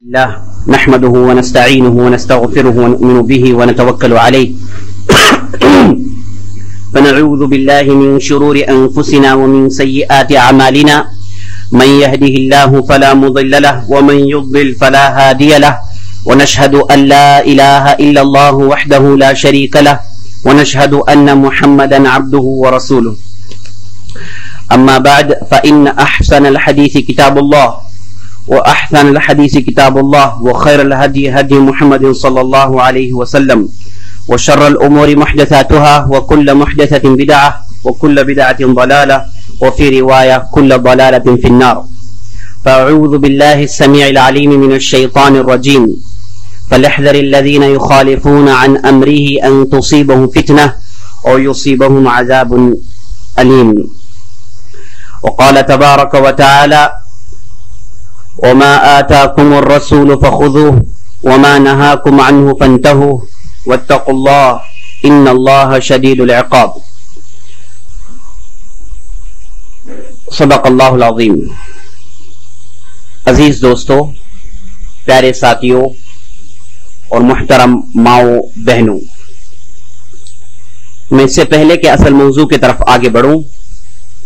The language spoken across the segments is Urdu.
الله نحمده ونستعينه ونستغفره ونؤمن به ونتوكل عليه فنعوذ بالله من شرور أنفسنا ومن سيئات أعمالنا من يهده الله فلا مضل له ومن يضلل فلا هادي له ونشهد أن لا إله إلا الله وحده لا شريك له ونشهد أن محمدا عبده ورسوله أما بعد فإن أحسن الحديث كتاب الله وأحسن الحديث كتاب الله وخير الهدي هدي محمد صلى الله عليه وسلم وشر الأمور محدثاتها وكل محدثة بدعة وكل بدعة ضلالة وفي رواية كل ضلالة في النار. فأعوذ بالله السميع العليم من الشيطان الرجيم فليحذر الذين يخالفون عن أمره أن تصيبهم فتنة أو يصيبهم عذاب أليم. وقال تبارك وتعالى وما آتاكم الرسول فخذوه وما نهاكم عنه فانتهوا واتقوا الله إن الله شديد العقاب. صدق اللہ العظیم. عزیز دوستو، پیارے ساتھیوں اور محترم ماؤں بہنوں، میں اس سے پہلے کہ اصل موضوع کی طرف آگے بڑھوں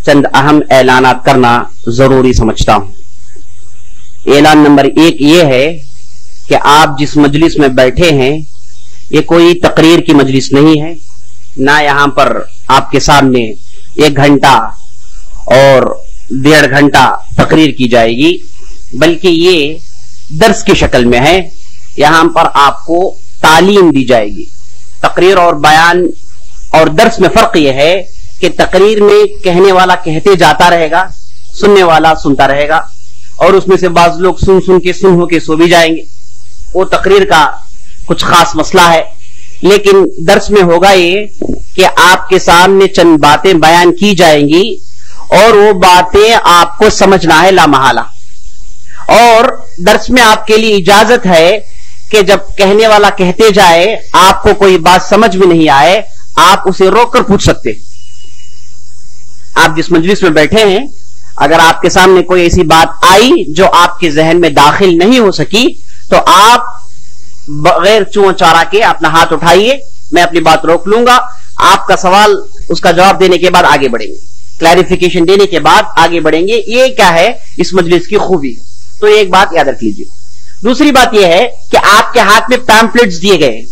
چند اہم اعلانات کرنا ضروری سمجھتا ہوں. اعلان نمبر 1 یہ ہے کہ آپ جس مجلس میں بیٹھے ہیں یہ کوئی تقریر کی مجلس نہیں ہے، نہ یہاں پر آپ کے سامنے 1 گھنٹہ اور 1.5 گھنٹہ تقریر کی جائے گی، بلکہ یہ درس کی شکل میں ہے. یہاں پر آپ کو تعلیم دی جائے گی. تقریر اور بیان اور درس میں فرق یہ ہے کہ تقریر میں کہنے والا کہتے جاتا رہے گا، سننے والا سنتا رہے گا، اور اس میں سے بعض لوگ سن کے ہو کے سو بھی جائیں گے. وہ تقریر کا کچھ خاص مسئلہ ہے. لیکن درس میں ہوگا یہ کہ آپ کے سامنے چند باتیں بیان کی جائیں گی اور وہ باتیں آپ کو سمجھنا ہے لامحالہ. اور درس میں آپ کے لیے اجازت ہے کہ جب کہنے والا کہتے جائے آپ کو کوئی بات سمجھ میں نہیں آئے، آپ اسے روک کر پوچھ سکتے. آپ جس مجلس میں بیٹھے ہیں اگر آپ کے سامنے کوئی ایسی بات آئی جو آپ کے ذہن میں داخل نہیں ہو سکی تو آپ بغیر چون چارہ کے اپنا ہاتھ اٹھائیے، میں اپنی بات روک لوں گا. آپ کا سوال اس کا جواب دینے کے بعد آگے بڑھیں گے، کلیریفیکیشن دینے کے بعد آگے بڑھیں گے. یہ کیا ہے اس مجلس کی خوبی. تو ایک بات یاد رکھ لیجیے. دوسری بات یہ ہے کہ آپ کے ہاتھ میں پیمفلیٹس دیے گئے ہیں.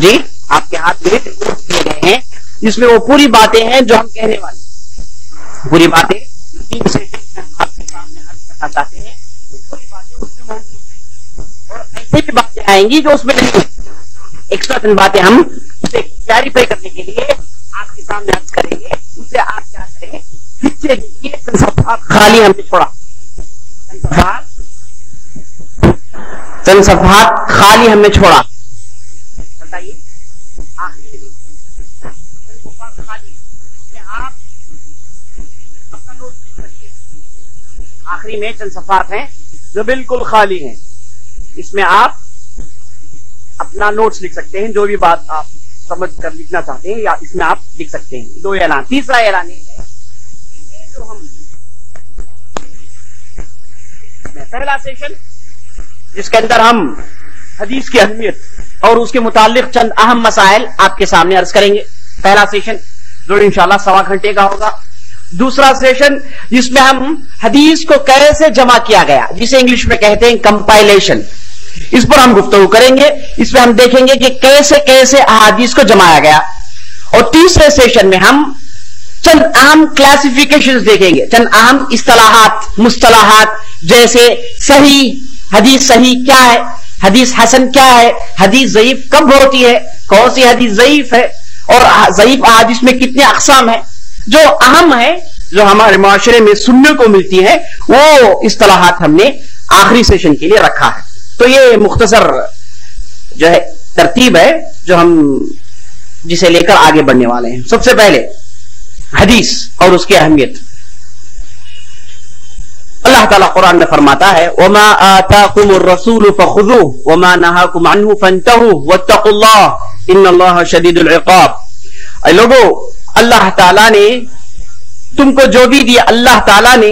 جی، آپ کے ہاتھ میں دیے گئے ہیں جس میں وہ پوری باتیں ہیں جو ہم کہنے والے ہیں. پوری باتیں 3 سے آپ کے سامنے عرض کرنا چاہتے ہیں، پوری باتیں اس میں موجود ہیں. اور ایسی بھی باتیں آئیں گی جو اس میں نہیں ہیں. ایکسٹرا چند باتیں ہم اسے کلیریفائی کرنے کے لیے آپ کے سامنے عرض کریں گے. اسے آپ کیا کریں، پیچھے دیکھیے چند صفحات خالی ہم نے چھوڑا، چند صفحات خالی ہم نے چھوڑا. بتائیے آخری خالی آپ اپنا نوٹ لکھ سکتے ہیں. آخری میں چند صفحات ہیں جو بالکل خالی ہیں، اس میں آپ اپنا نوٹس لکھ سکتے ہیں. جو بھی بات آپ سمجھ کر لکھنا چاہتے ہیں یا اس میں آپ لکھ سکتے ہیں. 2 اعلان. تیسرا اعلان یہ ہے جو ہم پہلا سیشن جس کے اندر ہم حدیث کی اہمیت اور اس کے متعلق چند اہم مسائل آپ کے سامنے عرض کریں گے. پہلا سیشن جو انشاءاللہ 1.25 گھنٹے کا ہوگا. دوسرا سیشن جس میں ہم حدیث کو کیسے جمع کیا گیا، جسے انگلش میں کہتے ہیں کمپائلیشن، اس پر ہم گفتگو کریں گے. اس میں ہم دیکھیں گے کہ کیسے کیسے احادیث کو جمایا گیا. اور تیسرے سیشن میں ہم چند اہم کلاسیفیکیشنز دیکھیں گے، چند اہم اصطلاحات، مصطلحات، جیسے صحیح حدیث، صحیح کیا ہے، حدیث حسن کیا ہے، حدیث ضعیف کب ہوتی ہے، کون سی حدیث ضعیف ہے، اور ضعیف احادیث میں کتنے اقسام ہیں. جو اہم ہے، جو ہمارے معاشرے میں سننے کو ملتی ہے، وہ اصطلاحات ہم نے آخری سیشن کے لیے رکھا ہے. تو یہ مختصر جو ہے ترتیب ہے جو ہم جسے لے کر آگے بڑھنے والے ہیں. سب سے پہلے حدیث اور اس کی اہمیت. اللہ تعالیٰ قرآن میں فرماتا ہے وَمَا آتَاكُمُ الرَّسُولُ فَخُذُوهُ وَمَا نَهَاكُمْ عَنْهُ فَانْتَهُوا وَاتَّقُوا اللَّهَ إِنَّ اللَّهَ شَدِيدُ الْعِقَابِ. اے لوگو، اللہ تعالیٰ نے تم کو جو بھی دیا، اللہ تعالیٰ نے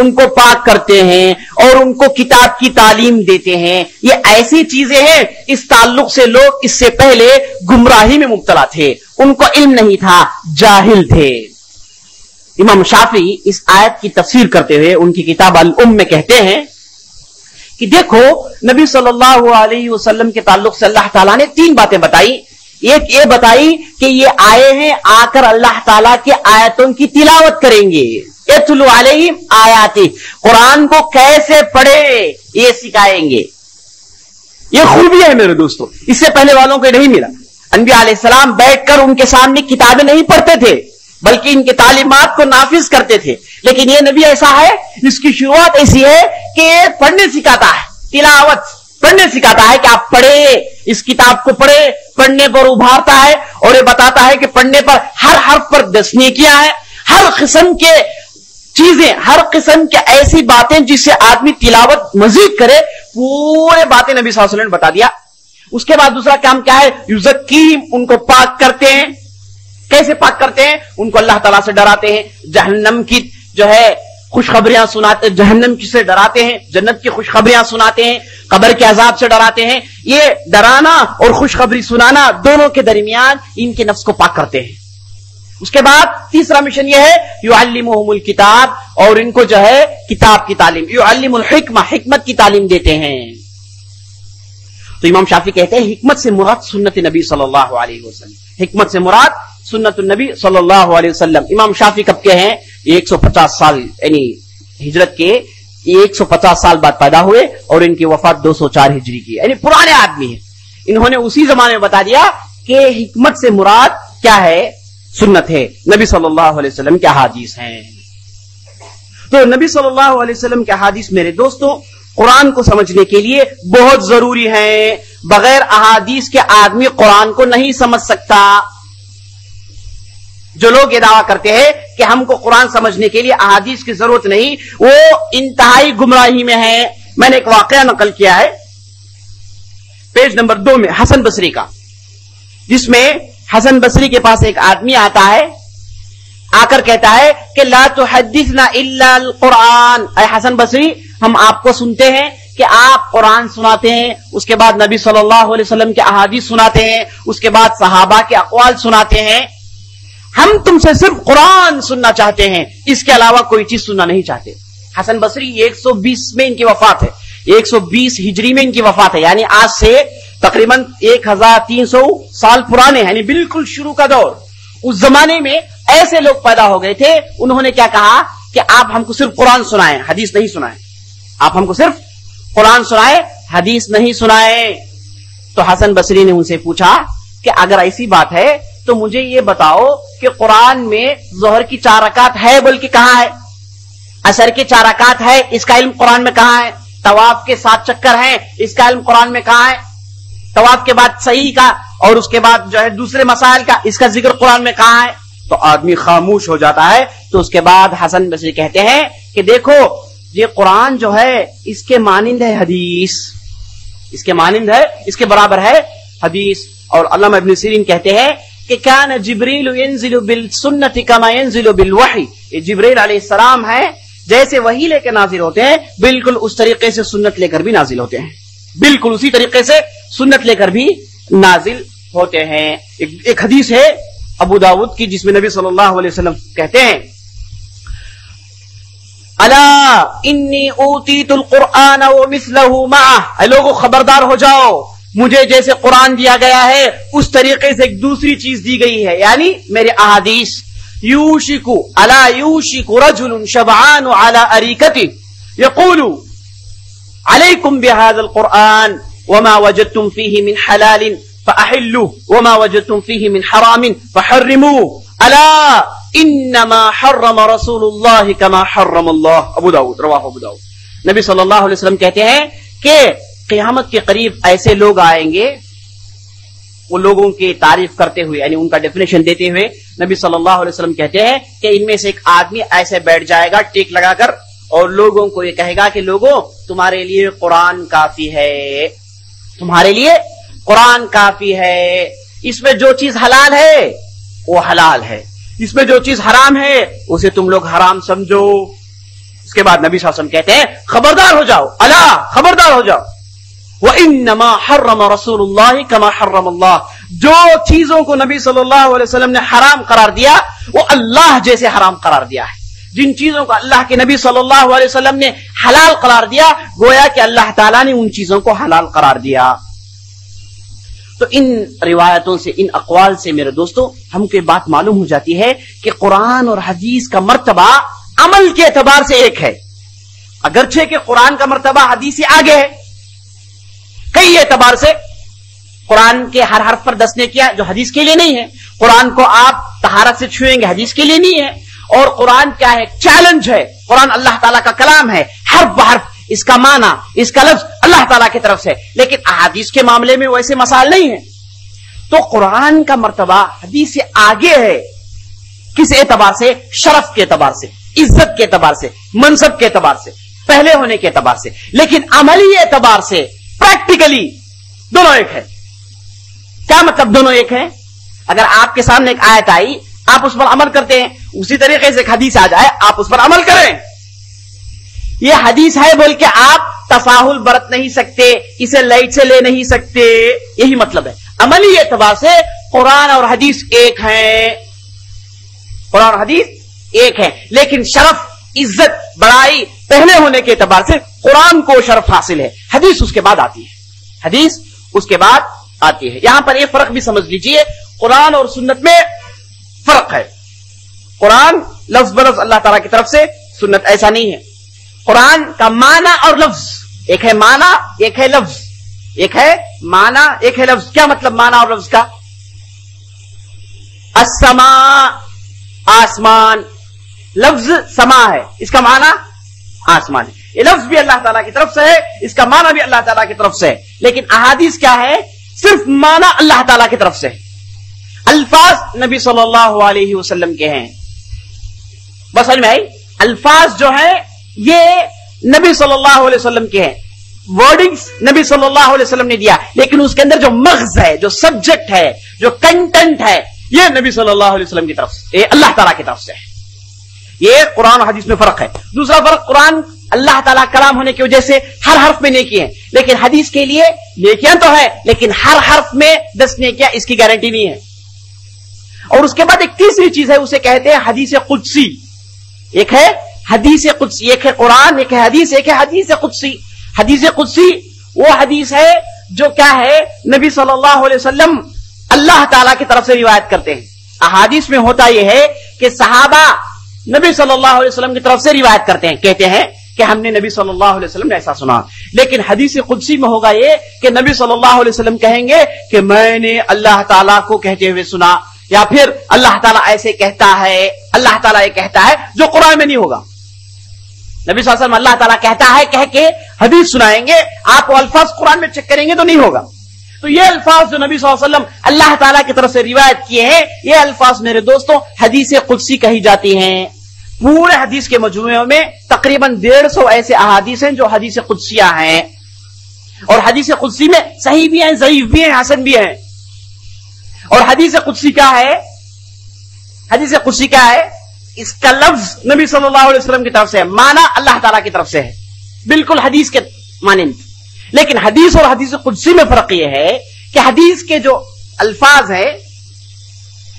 ان کو پاک کرتے ہیں اور ان کو کتاب کی تعلیم دیتے ہیں. یہ ایسی چیزیں ہیں اس تعلق سے لوگ اس سے پہلے گمراہی میں مبتلا تھے, ان کو علم نہیں تھا, جاہل تھے. امام شافعی اس آیت کی تفسیر کرتے ہوئے ان کی کتاب الام میں کہتے ہیں کہ دیکھو نبی صلی اللہ علیہ وسلم کے تعلق سے اللہ تعالیٰ نے 3 باتیں بتائی. ایک یہ بتائی کہ یہ آئے ہیں, آ کر اللہ تعالیٰ کے آیتوں کی تلاوت کریں گے. اتلو علیہم آیاتی, قرآن کو کیسے پڑھے یہ سکھائیں گے. یہ خوبی ہے میرے دوستو, اس سے پہلے والوں کو نہیں ملا. انبیاء علیہ السلام بیٹھ کر ان کے سامنے کتابیں نہیں پڑھتے تھے بلکہ ان کی تعلیمات کو نافذ کرتے تھے. لیکن یہ نبی ایسا ہے, اس کی شروعات ایسی ہے کہ یہ پڑھنے سکھاتا ہے, تلاوت پڑھنے سکھاتا ہے کہ آپ پڑھے, اس کتاب کو پڑھے, پڑھنے پر ابھارتا ہے اور یہ بتاتا ہے کہ پڑھنے پر ہر حرف پر 10 نیکیاں ہیں. ہر قسم کے چیزیں, ہر قسم کے ایسی باتیں جس سے آدمی تلاوت مزید کرے, پورے باتیں نبی صلی اللہ علیہ وسلم نے بتا دیا. اس کے بعد دوسرا کام کیا ہے, یزکیم, ان کو پاک کرتے ہیں. کیسے پاک کرتے ہیں؟ ان کو اللہ تعالیٰ سے ڈراتے ہیں, جہنم کی جو ہے خوشخبریاں سناتے, جہنم سے ڈراتے ہیں, جنت کی خوشخبریاں سناتے ہیں, قبر کے عذاب سے ڈراتے ہیں. یہ ڈرانا اور خوشخبری سنانا دونوں کے درمیان ان کے نفس کو پاک کرتے ہیں. اس کے بعد تیسرا مشن یہ ہے یعلمہم الکتاب, اور ان کو جو ہے کتاب کی تعلیم, یعلم الحکمہ, حکمت کی تعلیم دیتے ہیں. تو امام شافعی کہتے ہیں حکمت سے مراد سنت نبی صلی اللہ علیہ وسلم, حکمت سے مراد سنت النبی صلی اللہ علیہ وسلم. امام شافعی کب کے ہیں؟ 150 سال یعنی ہجرت کے 150 سال بعد پیدا ہوئے اور ان کی وفات 204 ہجری کی, یعنی پرانے آدمی ہیں. انہوں نے اسی زمانے میں بتا دیا کہ حکمت سے مراد کیا ہے, سنت ہے, نبی صلی اللہ علیہ وسلم کے احادیث ہیں. تو نبی صلی اللہ علیہ وسلم کے احادیث میرے دوستوں قرآن کو سمجھنے کے لیے بہت ضروری ہیں. بغیر احادیث کے آدمی قرآن کو نہیں سمجھ سکتا. جو لوگ یہ دعویٰ کرتے ہیں کہ ہم کو قرآن سمجھنے کے لیے احادیث کی ضرورت نہیں, وہ انتہائی گمراہی میں ہیں. میں نے ایک واقعہ نقل کیا ہے پیج نمبر 2 میں حسن بصری کا, جس میں حسن بصری کے پاس ایک آدمی آتا ہے, آ کر کہتا ہے کہ لا تحدثنا الا القرآن, اے حسن بصری ہم آپ کو سنتے ہیں کہ آپ قرآن سناتے ہیں, اس کے بعد نبی صلی اللہ علیہ وسلم کے احادیث سناتے ہیں, اس کے بعد صحابہ کے اقوال سناتے ہیں. ہم تم سے صرف قرآن سننا چاہتے ہیں, اس کے علاوہ کوئی چیز سننا نہیں چاہتے. حسن بصری 120 میں ان کی وفات ہے, 120 ہجری میں ان کی وفات ہے, یعنی آج سے تقریباً 1300 سال پرانے, یعنی بالکل شروع کا دور. اس زمانے میں ایسے لوگ پیدا ہو گئے تھے, انہوں نے کیا کہا کہ آپ ہم کو صرف قرآن سنائیں, حدیث نہیں سنائیں. آپ ہم کو صرف قرآن سنائیں, حدیث نہیں سنائیں. تو حسن بصری نے ان سے پوچھا کہ اگر ایسی بات ہے تو مجھے یہ بتاؤ کہ قرآن میں ظہر کی 4 رکعت ہے بلکہ کہاں ہے, عصر کے 4 رکعت ہے, اس کا علم قرآن میں کہاں ہے, طواف کے 7 چکر ہیں, اس کا علم قرآن میں کہاں ہے, طواف کے بعد صحیح کا اور اس کے بعد جو ہے دوسرے مسائل کا, اس کا ذکر قرآن میں کہاں ہے. تو آدمی خاموش ہو جاتا ہے. تو اس کے بعد حسن بصری کہتے ہیں کہ دیکھو یہ قرآن جو ہے اس کے مانند ہے حدیث, اس کے مانند ہے, اس کے برابر ہے حدیث. اور علامہ ابن سیرین کہتے ہیں کہ کان جبریل ینزل بالسنت کما ینزل بالوحی, یہ جبریل علیہ السلام ہے جیسے وحی لے کے نازل ہوتے ہیں بالکل اس طریقے سے سنت لے کر بھی نازل ہوتے ہیں, بالکل اسی طریقے سے سنت لے کر بھی نازل ہوتے ہیں. ایک حدیث ہے ابو داؤد کی جس میں نبی صلی اللہ علیہ وسلم کہتے ہیں الا انی اوتیت القرآن ومثلہ معہ, اے لوگو خبردار ہو جاؤ, مجھے جیسے قرآن دیا گیا ہے اس طریقے سے ایک دوسری چیز دی گئی ہے, یعنی میرے احادیث. یوشک الا یوشک رجل شبعان على اریکته یقول علیکم بهذا القرآن وما وجدتم فيه من حلال فأحلوا وما وجدتم فيه من حرام فحرموا الا انما حرم رسول اللہ كما حرم اللہ. ابو داؤد, رواہ ابو داؤد. نبی صلی اللہ علیہ وسلم کہتے ہیں کہ قیامت کے قریب ایسے لوگ آئیں گے, وہ لوگوں کی تعریف کرتے ہوئے یعنی ان کا ڈیفینیشن دیتے ہوئے نبی صلی اللہ علیہ وسلم کہتے ہیں کہ ان میں سے ایک آدمی ایسے بیٹھ جائے گا ٹیک لگا کر اور لوگوں کو یہ کہے گا کہ لوگوں تمہارے لیے قرآن کافی ہے, تمہارے لیے قرآن کافی ہے, اس میں جو چیز حلال ہے وہ حلال ہے, اس میں جو چیز حرام ہے اسے تم لوگ حرام سمجھو. اس کے بعد نبی صلی اللہ علیہ وسلم کہتے ہیں خبردار ہو جاؤ، الا خبردار ہو جاؤ، وَإِنَّمَا حَرَّمَ رَسُولُ اللَّهِ كَمَا حَرَّمَ اللَّهُ، جو چیزوں کو نبی صلی اللہ علیہ وسلم نے حرام قرار دیا وہ اللہ جیسے حرام قرار دیا ہے، جن چیزوں کو اللہ کے نبی صلی اللہ علیہ وسلم نے حلال قرار دیا گویا کہ اللہ تعالیٰ نے ان چیزوں کو حلال قرار دیا۔ تو ان روایتوں سے، ان اقوال سے میرے دوستو ہم کو یہ بات معلوم ہو جاتی ہے کہ قرآن اور حدیث کا مرتبہ عمل کے اعتبار سے ایک ہے، اگرچہ کہ قرآن کا مرتبہ حدیث سے آگے ہے کئی اعتبار سے۔ قرآن کے ہر حرف پر 10 نیکیاں جو حدیث کے لیے نہیں ہے، قرآن کو آپ طہارت سے چھوئیں گے حدیث کے لیے نہیں ہے، اور قرآن کیا ہے، چیلنج ہے، قرآن اللہ تعالیٰ کا کلام ہے، حرف بحرف اس کا معنی، اس کا لفظ اللہ تعالیٰ کی طرف سے، لیکن احادیث کے معاملے میں ویسے مسائل نہیں ہیں۔ تو قرآن کا مرتبہ حدیث سے آگے ہے، کس اعتبار سے؟ شرف کے اعتبار سے، عزت کے اعتبار سے، منصب کے اعتبار سے، پہلے ہونے کے اعتبار سے، لیکن عملی اعتبار سے پریکٹیکلی دونوں ایک ہے۔ کیا مطلب دونوں ایک ہیں؟ اگر آپ کے سامنے ایک آیت آئی آپ اس پر عمل کرتے ہیں، اسی طریقے سے ایک حدیث آ جائے آپ اس پر عمل کریں، یہ حدیث ہے بول کے آپ تساہل برت نہیں سکتے، اسے لائٹ سے لے نہیں سکتے، یہی مطلب ہے۔ عملی اعتبار سے قرآن اور حدیث ایک ہیں، قرآن اور حدیث ایک ہے، لیکن شرف، عزت، بڑائی پہلے ہونے کے اعتبار سے قرآن کو شرف حاصل ہے، حدیث اس کے بعد آتی ہے، حدیث اس کے بعد آتی ہے۔ یہاں پر ایک فرق بھی سمجھ لیجئے، قرآن اور سنت میں فرق ہے۔ قرآن لفظ بلفظ اللہ تعالیٰ کی طرف سے، سنت ایسا نہیں ہے۔ قرآن کا معنی اور لفظ ایک ہے، معنی ایک ہے، لفظ ایک ہے، معنی ایک ہے، لفظ کیا مطلب معنی اور لفظ کا؟ السماء آسمان، لفظ سما ہے، اس کا معنی آسمان ہے، یہ لفظ بھی اللہ تعالیٰ کی طرف سے ہے، اس کا معنی بھی اللہ تعالیٰ کی طرف سے ہے، لیکن احادیث کیا ہے؟ صرف معنی اللہ تعالیٰ کی طرف سے ہے، الفاظ نبی صلی اللہ علیہ وسلم کے ہیں۔ بس سمجھ میں آئی؟ الفاظ جو ہیں یہ نبی صلی اللہ علیہ وسلم کے ہیں، ورڈنگز نبی صلی اللہ علیہ وسلم نے دیا، لیکن اس کے اندر جو مغز ہے، جو سبجیکٹ ہے، جو کنٹینٹ ہے، یہ نبی صلی اللہ علیہ وسلم کی طرف سے، یہ اللہ تعالیٰ کی طرف سے ہے۔ یہ قرآن اور حدیث میں فرق ہے۔ دوسرا فرق، قرآن اللہ تعالیٰ کلام ہونے کی وجہ سے ہر حرف میں نیکی ہے، لیکن حدیث کے لیے نیکیاں تو ہے لیکن ہر حرف میں 10 نیکیاں، اس کی گارنٹی نہیں ہے۔ اور اس کے بعد ایک تیسری چیز ہے، اسے کہتے ہیں حدیث قدسی۔ ایک ہے حدیث قدسی، ایک ہے قرآن، ایک ہے حدیث، ایک ہے حدیث قدسی۔ حدیث قدسی وہ حدیث ہے جو کیا ہے، نبی صلی اللہ علیہ وسلم اللہ تعالیٰ کی طرف سے روایت کرتے ہیں۔ احادیث میں ہوتا یہ ہے کہ صحابہ نبی صلی اللہ علیہ وسلم کی طرف سے روایت کرتے ہیں، کہتے ہیں کہ ہم نے نبی صلی اللہ علیہ وسلم نے ایسا سنا، لیکن حدیث قدسی میں ہوگا یہ کہ نبی صلی اللہ علیہ وسلم کہیں گے کہ میں نے اللہ تعالیٰ کو کہتے ہوئے سنا، یا پھر اللہ تعالیٰ ایسے کہتا ہے، اللہ تعالیٰ یہ کہتا ہے، جو قرآن میں نہیں ہوگا۔ نبی صلی اللہ علیہ وسلم اللہ تعالیٰ کہتا ہے کہہ کے حدیث سنائیں گے، آپ وہ الفاظ قرآن میں چیک کریں گے تو نہیں ہوگا۔ تو یہ الفاظ جو نبی صلی اللہ علیہ وسلم اللہ تعالیٰ کی طرف سے روایت کیے ہیں، یہ الفاظ میرے دوستوں حدیث قدسی کہی جاتی ہیں۔ پورے حدیث کے مجموعے میں تقریباً 150 ایسے احادیث ہیں جو حدیث قدسیہ ہیں، اور حدیث قدسی میں صحیح بھی ہیں، ضعیف بھی ہیں، حسن بھی ہیں۔ اور حدیث قدسی کیا ہے؟ حدیث قدسی کیا ہے؟ اس کا لفظ نبی صلی اللہ علیہ وسلم کی طرف سے ہے، معنی اللہ تعالیٰ کی طرف سے ہے، بالکل حدیث کے مانند۔ لیکن حدیث اور حدیث قدسی میں فرق یہ ہے کہ حدیث کے جو الفاظ ہیں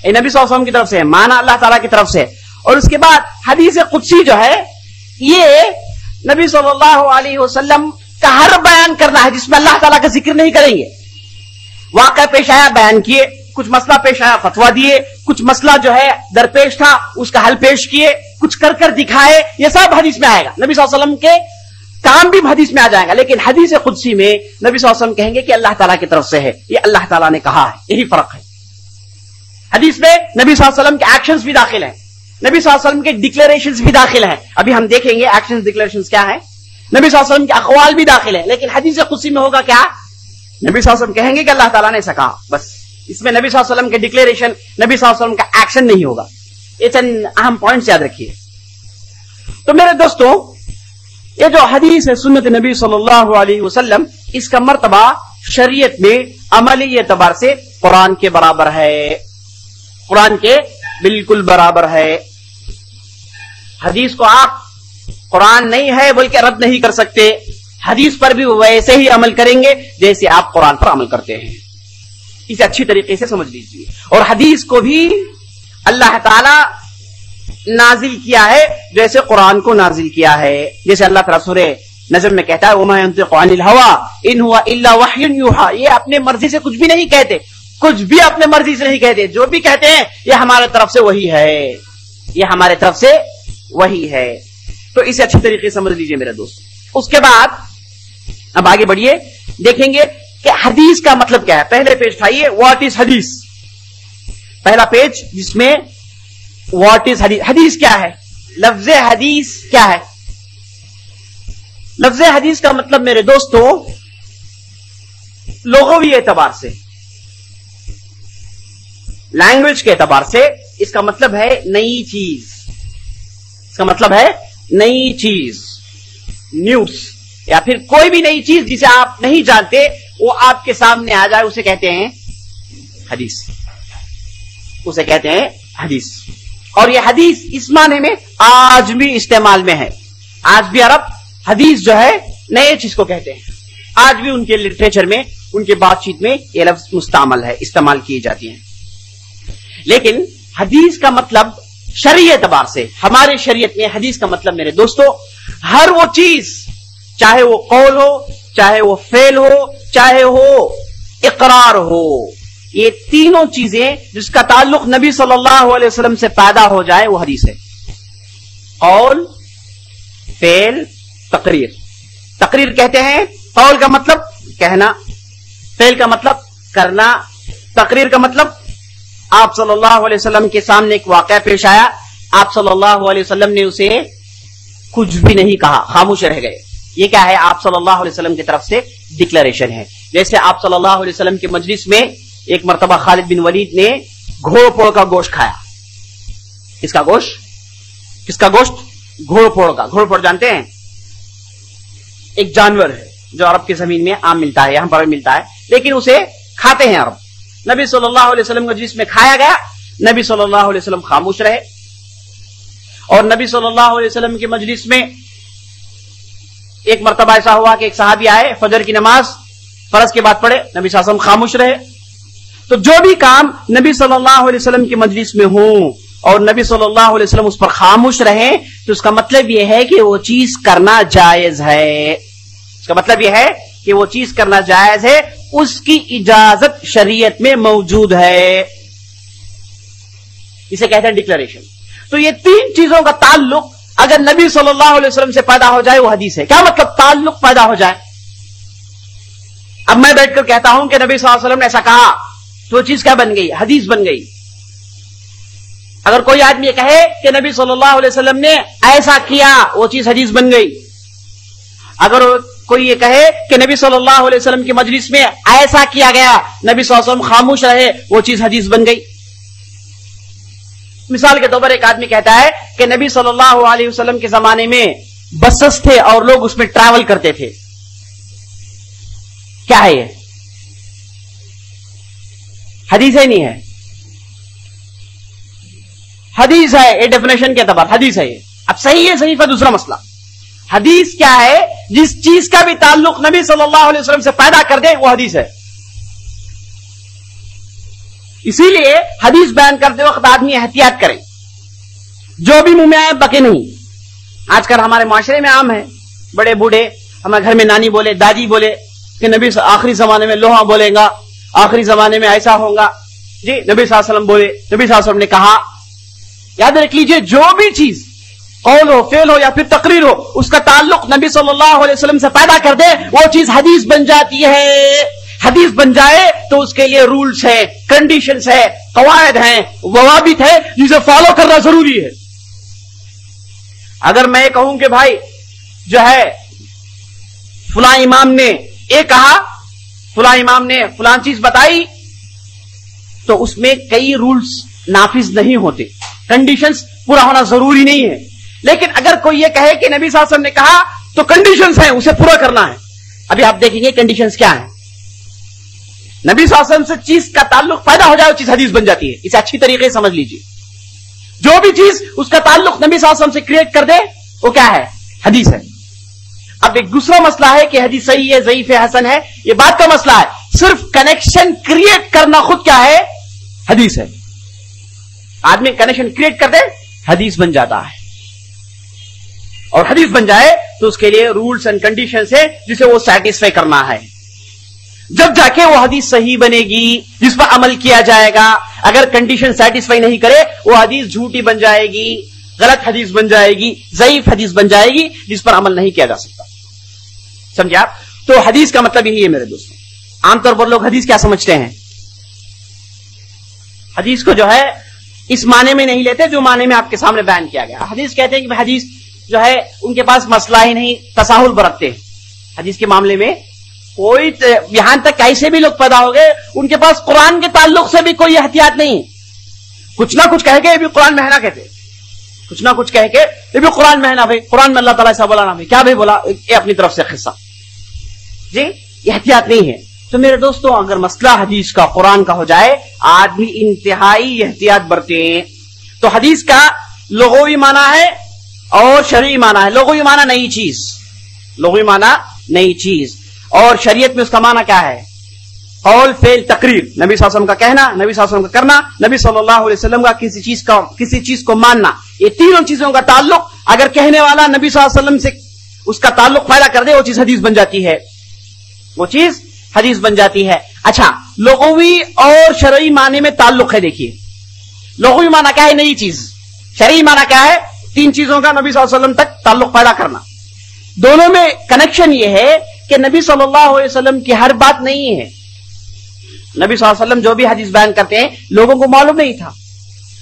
یہ نبی صلی اللہ علیہ وسلم کی طرف سے ہے، معنی اللہ تعالیٰ کی طرف سے، اور اس کے بعد حدیث قدسی جو ہے یہ نبی صلی اللہ علیہ وسلم کا ہر بیان کرنا ہے، جس میں اللہ تعالیٰ کا ذکر نہیں کریں گے۔ واقعہ پیش آیا بیان کیے، کچھ مسئلہ پیش آیا فتوا دیے، کچھ مسئلہ جو ہے درپیش تھا اس کا حل پیش کیے، کچھ کر کر دکھائے، یہ سب حدیث میں آئے گا، نبی صلی اللہ علیہ وسلم کے کام بھی حدیث میں آ جائے گا۔ لیکن حدیث قدسی میں نبی صلی اللہ علیہ وسلم کہیں گے کہ اللہ تعالیٰ کی طرف سے ہے، یہ اللہ تعالیٰ نے کہا ہے، یہی فرق ہے۔ حدیث میں نبی صلی اللہ علیہ وسلم کے ایکشنز بھی داخل ہیں، نبی صلی اللہ علیہ وسلم کے ڈکلیریشنز بھی داخل ہیں، ابھی ہم دیکھیں گے ایکشنز ڈکلیریشنز کیا ہیں، نبی صلی اللہ علیہ وسلم کے اقوال بھی داخل ہیں، لیکن حدیث قدسی میں ہوگا کیا؟ نبی صلی اللہ علیہ وسلم کہیں گے کہ اللہ تعالیٰ نے ایسا کہا، بس اس میں نبی صلی اللہ علیہ وسلم کے ڈکلیریشن، نبی صلی اللہ علیہ وسلم کا ایکشن نہیں ہوگا۔ یہ چند اہم پوائنٹس یاد رکھیے۔ تو میرے دوستوں، یہ جو حدیث ہے سنت نبی صلی اللہ علیہ وسلم، اس کا مرتبہ شریعت میں عملی اعتبار سے قرآن کے برابر ہے، قرآن کے بالکل برابر ہے۔ حدیث کو آپ قرآن نہیں ہے بلکہ رد نہیں کر سکتے. حدیث پر بھی ویسے ہی عمل کریں گے جیسے آپ قرآن پر عمل کرتے ہیں. اسے اچھی طریقے سے سمجھ لیجیے. اور حدیث کو بھی اللہ تعالی نازل کیا ہے جیسے قرآن کو نازل کیا ہے. جیسے اللہ تعالیٰ سورہ نجم میں کہتا ہے وَمَا يَنطِقُ عَنِ الْهَوَىٰ إِنْ هُوَ إِلَّا وَحْيٌ يُوحَىٰ. یہ اپنے مرضی سے کچھ بھی نہیں کہتے, کچھ بھی اپنے مرضی سے نہیں کہتے. جو بھی کہتے ہیں یہ ہمارے طرف سے وہی ہے, یہ ہمارے طرف سے وہی ہے. تو اسے اچھی طریقے سے سمجھ لیجیے میرے دوست. اس کے بعد اب آگے بڑھیے, دیکھیں گے کہ حدیث کا مطلب کیا ہے. پہلے پیج اٹھائیے, واٹ از حدیث. پہلا پیج جس میں واٹ از حدیث. حدیث کیا ہے؟ لفظ حدیث کیا ہے؟ لفظ حدیث کا مطلب میرے دوستوں لغوی اعتبار سے, لینگویج کے اعتبار سے اس کا مطلب ہے نئی چیز. اس کا مطلب ہے نئی چیز, نیوز, یا پھر کوئی بھی نئی چیز جسے آپ نہیں جانتے وہ آپ کے سامنے آ جائے اسے کہتے ہیں حدیث. اسے کہتے ہیں حدیث. اور یہ حدیث اس معنی میں آج بھی استعمال میں ہے. آج بھی عرب حدیث جو ہے نئے چیز کو کہتے ہیں. آج بھی ان کے لٹریچر میں, ان کے بات چیت میں یہ لفظ مستعمل ہے, استعمال کی جاتی ہیں. لیکن حدیث کا مطلب شرعی اعتبار سے, ہمارے شریعت میں حدیث کا مطلب میرے دوستوں ہر وہ چیز, چاہے وہ قول ہو, چاہے وہ فعل ہو, چاہے وہ اقرار ہو, یہ تینوں چیزیں جس کا تعلق نبی صلی اللہ علیہ وسلم سے پیدا ہو جائے وہ حدیث ہے. قول, فعل, تقریر. تقریر کہتے ہیں, قول کا مطلب کہنا, فعل کا مطلب کرنا, تقریر کا مطلب آپ صلی اللہ علیہ وسلم کے سامنے ایک واقعہ پیش آیا, آپ صلی اللہ علیہ وسلم نے اسے کچھ بھی نہیں کہا, خاموش رہ گئے. یہ کیا ہے؟ آپ صلی اللہ علیہ وسلم کی طرف سے ڈکلیریشن ہے. جیسے آپ صلی اللہ علیہ وسلم کے مجلس میں ایک مرتبہ خالد بن ولید نے گھوڑ پھوڑ کا گوشت کھایا. کس کا گوشت؟ کس کا گوشت؟ گھوڑ پھوڑ کا. گھوڑ پھوڑ جانتے ہیں؟ ایک جانور ہے جو عرب کی زمین میں عام ملتا ہے, یہاں پر بھی ملتا ہے, لیکن اسے کھاتے ہیں عرب. نبی صلی اللہ علیہ وسلم کے مجلس میں کھایا گیا, نبی صلی اللہ علیہ وسلم خاموش رہے. اور نبی صلی اللہ علیہ وسلم کے مجلس میں ایک مرتبہ ایسا ہوا کہ ایک صحابی آئے, فجر کی نماز فرض کے بعد پڑھے, نبی صلی اللہ علیہ وسلم خاموش رہے. تو جو بھی کام نبی صلی اللہ علیہ وسلم کے مجلس میں ہوں اور نبی صلی اللہ علیہ وسلم اس پر خاموش رہے تو اس کا مطلب یہ ہے کہ وہ چیز کرنا جائز ہے. اس کا مطلب یہ ہے کہ وہ چیز کرنا جائز ہے, اس کی اجازت شریعت میں موجود ہے. اسے کہتے ہیں ڈکلیریشن. تو یہ تین چیزوں کا تعلق اگر نبی صلی اللہ علیہ وسلم سے پیدا ہو جائے وہ حدیث ہے. کیا مطلب تعلق پیدا ہو جائے؟ اب میں بیٹھ کر کہتا ہوں کہ نبی صلی اللہ علیہ وسلم نے ایسا کہا تو وہ چیز کیا بن گئی؟ حدیث بن گئی. اگر کوئی آدمی یہ کہے کہ نبی صلی اللہ علیہ وسلم نے ایسا کیا وہ چیز حدیث بن گئی. اگر کوئی یہ کہے کہ نبی صلی اللہ علیہ وسلم کے مجلس میں ایسا کیا گیا, نبی صلی اللہ علیہ وسلم خاموش رہے, وہ چیز حدیث بن گئی. مثال کے طور پر ایک آدمی کہتا ہے کہ نبی صلی اللہ علیہ وسلم کے زمانے میں بسز تھے اور لوگ اس میں ٹریول کرتے تھے. کیا ہے یہ؟ حدیث ہے نہیں ہے؟ حدیث ہے. یہ ڈیفینیشن کے اعتبار حدیث ہے. یہ اب صحیح ہے صحیح کا دوسرا مسئلہ. حدیث کیا ہے؟ جس چیز کا بھی تعلق نبی صلی اللہ علیہ وسلم سے پیدا کر دے وہ حدیث ہے. اسی لیے حدیث بیان کرتے وقت آدمی احتیاط کرے, جو بھی منہ میں آئے بکے نہیں. آج کل ہمارے معاشرے میں عام ہے, بڑے بوڑھے ہمارے گھر میں نانی بولے, دادی بولے کہ نبی آخری زمانے میں لوہا بولے گا, آخری زمانے میں ایسا ہوگا. جی نبی صلی اللہ علیہ وسلم بولے, نبی صلی اللہ علیہ وسلم نے کہا. یاد رکھ لیجئے جو بھی چیز قول ہو, فعل ہو یا پھر تقریر ہو, اس کا تعلق نبی صلی اللہ علیہ وسلم سے پیدا کر دے وہ چیز حدیث بن جاتی ہے. حدیث بن جائے تو اس کے لیے رولز ہیں, کنڈیشنز ہیں, قواعد ہیں, ضوابط ہیں جسے فالو کرنا ضروری ہے. اگر میں کہوں کہ بھائی جو ہے فلاں امام نے یہ کہا, فلاں امام نے فلاں چیز بتائی, تو اس میں کئی رولز نافذ نہیں ہوتے, کنڈیشنز پورا ہونا ضروری نہیں ہے. لیکن اگر کوئی یہ کہے کہ نبی صلی اللہ علیہ وسلم نے کہا تو کنڈیشنز ہیں, اسے پورا کرنا ہے. ابھی آپ دیکھیں گے کنڈیشنز کیا ہیں. نبی صلی اللہ علیہ وسلم سے چیز کا تعلق پیدا ہو جائے وہ چیز حدیث بن جاتی ہے. اسے اچھی طریقے سے سمجھ لیجیے. جو بھی چیز اس کا تعلق نبی صلی اللہ علیہ وسلم سے کریٹ کر دے وہ کیا ہے؟ حدیث ہے. اب ایک دوسرا مسئلہ ہے کہ حدیث صحیح ہے, ضعیف ہے, حسن ہے, یہ بات کا مسئلہ ہے. صرف کنیکشن کریٹ کرنا خود کیا ہے؟ حدیث ہے. آدمی کنیکشن کریٹ کر دے, حدیث بن جاتا ہے. اور حدیث بن جائے تو اس کے لیے رولز اینڈ کنڈیشنز ہیں جسے وہ سیٹسفائی کرنا ہے. جب جا کے وہ حدیث صحیح بنے گی جس پر عمل کیا جائے گا. اگر کنڈیشن سیٹسفائی نہیں کرے وہ حدیث جھوٹی بن جائے گی, غلط حدیث بن جائے گی, ضعیف حدیث بن جائے گی جس پر عمل نہیں کیا جا سکتا. سمجھے آپ؟ تو حدیث کا مطلب یہی ہے میرے دوستوں. عام طور پر لوگ حدیث کیا سمجھتے ہیں؟ حدیث کو جو ہے اس معنی میں نہیں لیتے جو معنی میں آپ کے سامنے بیان کیا گیا. حدیث کہتے ہیں کہ حدیث جو ہے ان کے پاس مسئلہ ہی نہیں, تساہل برتتے ہیں حدیث کے معاملے میں. کوئی یہاں تک کیسے بھی لوگ پیدا ہو گئے ان کے پاس قرآن کے تعلق سے بھی کوئی احتیاط نہیں. کچھ نہ کچھ کہہ کے یہ بھی قرآن میں ہے نا کہتے, کچھ نہ کچھ کہہ کے یہ بھی قرآن میں ہے نا بھائی, قرآن میں اللہ تعالیٰ ایسا بولا نا بھائی, کیا بھائی بولا, یہ اپنی طرف سے قصہ جی, یہ احتیاط نہیں ہے. تو میرے دوستوں اگر مسئلہ حدیث کا قرآن کا ہو جائے آدمی انتہائی احتیاط برتے ہیں. تو حدیث کا لغوی معنی ہے اور شرعی معنی ہے. لغوی معنی نئی چیز, لغوی معنی نئی چیز, اور شریعت میں اس کا معنی کیا ہے؟ قول, فعل, تقریر. نبی صلی اللہ علیہ وسلم کا کہنا, نبی صلی اللہ علیہ وسلم کا کرنا, نبی صلی اللہ علیہ وسلم کا کسی چیز کو ماننا. یہ تینوں چیزوں کا تعلق اگر کہنے والا نبی صلی اللہ علیہ وسلم سے اس کا تعلق پیدا کر دے وہ چیز حدیث بن جاتی ہے, وہ چیز حدیث بن جاتی ہے. اچھا, لغوی اور شرعی معنی میں تعلق ہے. دیکھیے لغوی معنی کیا ہے؟ نئی چیز. شرعی معنی کیا ہے؟ تین چیزوں کا نبی صلی اللہ علیہ وسلم تک تعلق پیدا کرنا. دونوں میں کنیکشن یہ ہے کہ نبی صلی اللہ علیہ وسلم کی ہر بات نہیں ہے. نبی صلی اللہ علیہ وسلم جو بھی حدیث بیان کرتے ہیں لوگوں کو معلوم نہیں تھا,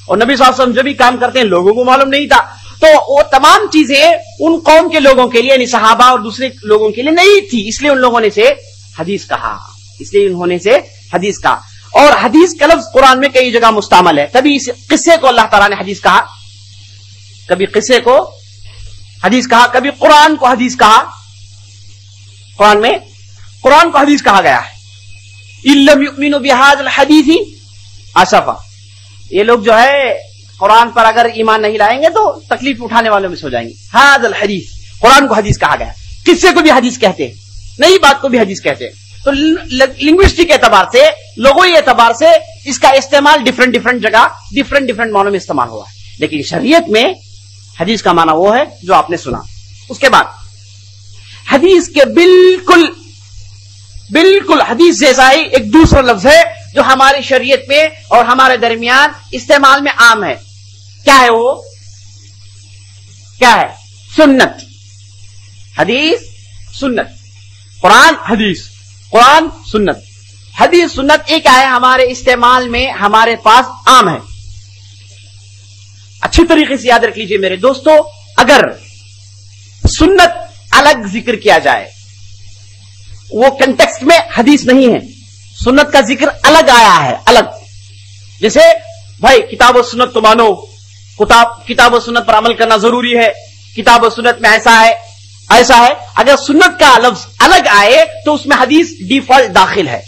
اور نبی صلی اللہ علیہ وسلم جو بھی کام کرتے ہیں لوگوں کو معلوم نہیں تھا. تو وہ تمام چیزیں ان قوم کے لوگوں کے لیے, یعنی صحابہ اور دوسرے لوگوں کے لیے نہیں تھی, اس لیے ان لوگوں نے سے حدیث کہا, اس لیے انہوں نے سے حدیث کہا. اور حدیث کا لفظ قرآن میں کئی جگہ مستعمل ہے. کبھی اس قصے کو اللہ تعالیٰ نے حدیث کہا, کبھی قصے کو حدیث کہا, کبھی قرآن کو حدیث کہا. قرآن میں قرآن کو حدیث کہا گیا ہے. اِلَّمْ يُؤْمِنُوا بِهَذَا الْحَدِيثِ آسفا, یہ لوگ جو ہے قرآن پر اگر ایمان نہیں لائیں گے تو تکلیف اٹھانے والوں میں سے ہو جائیں گے. هَذَا الْحَدِيثِ, قرآن کو حدیث کہا گیا. قصے کو بھی حدیث کہتے ہیں, نئی بات کو بھی حدیث کہتے ہیں. تو لنگوسٹک اعتبار سے, لغوی اعتبار سے اس کا استعمال ڈفرنٹ جگہ ڈفرنٹ معنوں میں استعمال ہوا ہے. لیکن شریعت میں حدیث کا معنی وہ ہے جو آپ نے سنا. اس کے بعد حدیث کے بالکل حدیث جیسا ہی ایک دوسرا لفظ ہے جو ہماری شریعت میں اور ہمارے درمیان استعمال میں عام ہے. کیا ہے وہ؟ کیا ہے؟ سنت. حدیث سنت, قرآن حدیث, قرآن سنت. حدیث سنت ایک ہے ہمارے استعمال میں ہمارے پاس عام ہے. اچھی طریقے سے یاد رکھ لیجئے میرے دوستو, اگر سنت الگ ذکر کیا جائے وہ کنٹیکسٹ میں حدیث نہیں ہے, سنت کا ذکر الگ آیا ہے, الگ. جیسے بھائی کتاب و سنت تو مانو, کتاب و سنت پر عمل کرنا ضروری ہے, کتاب و سنت میں ایسا ہے ایسا ہے. اگر سنت کا لفظ الگ آئے تو اس میں حدیث ڈیفالٹ داخل ہے.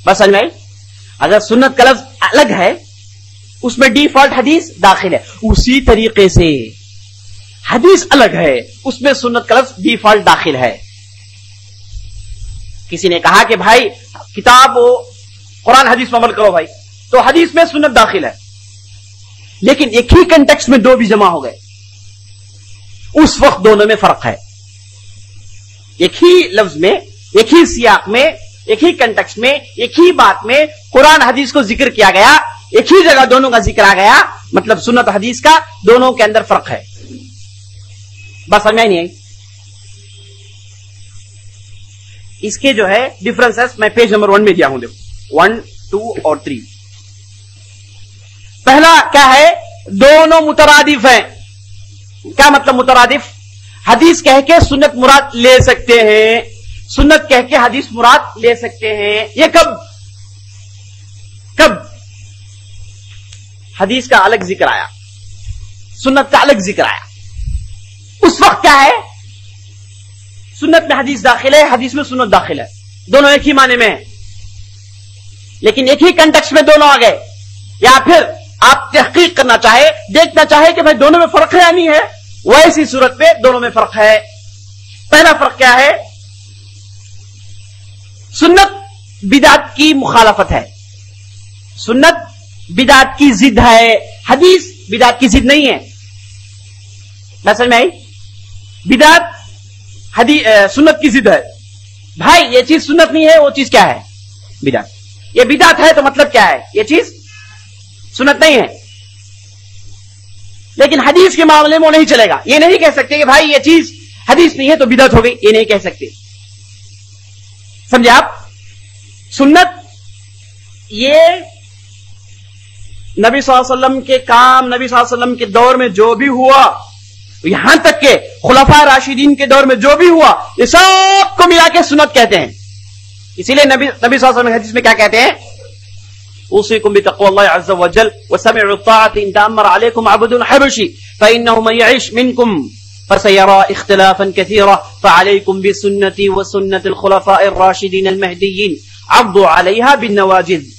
بس سمجھ میں, اگر سنت کا لفظ الگ ہے اس میں ڈیفالٹ حدیث داخل ہے. اسی طریقے سے حدیث الگ ہے اس میں سنت کا لفظ ڈیفالٹ داخل ہے. کسی نے کہا کہ بھائی کتاب و قرآن حدیث پر عمل کرو بھائی, تو حدیث میں سنت داخل ہے, لیکن ایک ہی کنٹیکسٹ میں دو بھی جمع ہو گئے, اس وقت دونوں میں فرق ہے. ایک ہی لفظ میں, ایک ہی سیاق میں, ایک ہی کنٹیکسٹ میں, ایک ہی بات میں قرآن حدیث کو ذکر کیا گیا, ایک ہی جگہ دونوں کا ذکر آ گیا, مطلب سنت حدیث کا دونوں کے اندر فرق ہے. بس سمجھ نہیں آئی؟ اس کے جو ہے ڈفرنسز میں پیج نمبر 1 میں دیا ہوں, دیکھو 1, 2 اور 3. پہلا کیا ہے؟ دونوں مترادف ہیں. کیا مطلب مترادف؟ حدیث کہہ کے سنت مراد لے سکتے ہیں, سنت کہہ کے حدیث مراد لے سکتے ہیں. یہ کب حدیث کا الگ ذکر آیا, سنت کا الگ ذکر آیا, اس وقت کیا ہے؟ سنت میں حدیث داخل ہے, حدیث میں سنت داخل ہے, دونوں ایک ہی معنی میں ہیں, لیکن ایک ہی کنٹیکسٹ میں دونوں آ گئے. یا پھر آپ تحقیق کرنا چاہے, دیکھنا چاہے کہ بھائی دونوں میں فرق ہے یا نہیں ہے, ویسی صورت میں دونوں میں فرق ہے. پہلا فرق کیا ہے؟ سنت بدعت کی مخالفت ہے، سنت بدعت کی ضد ہے، حدیث بدعت کی ضد نہیں ہے. بات سمجھ میں آئی؟ بدعت سنت کی ضد ہے. بھائی یہ چیز سنت نہیں ہے، وہ چیز کیا ہے؟ بدعت. یہ بدعت ہے تو مطلب کیا ہے؟ یہ چیز سنت نہیں ہے. لیکن حدیث کے معاملے میں وہ نہیں چلے گا. یہ نہیں کہہ سکتے کہ بھائی یہ چیز حدیث نہیں ہے تو بدعت ہو گئی، یہ نہیں کہہ سکتے. سمجھے آپ؟ سنت یہ نبی صلی اللہ علیہ وسلم کے کام، نبی صلی اللہ علیہ وسلم کے دور میں جو بھی ہوا، یہاں تک کہ خلفاء راشدین کے دور میں جو بھی ہوا، یہ سب کو ملا کے سنت کہتے ہیں. اسی لیے نبی صلی اللہ علیہ وسلم حدیث میں کیا کہتے ہیں؟ اوصیکم بتقوی اللہ عز وجل وسمع الطاعۃ ان تأمر علیکم عبد حبشی فإنہ من یعش منکم فسیرى اختلافا کثیرا فعلیکم بسنتی وسنت الخلفاء الراشدین المہدیین عضوا علیہا بالنواجذ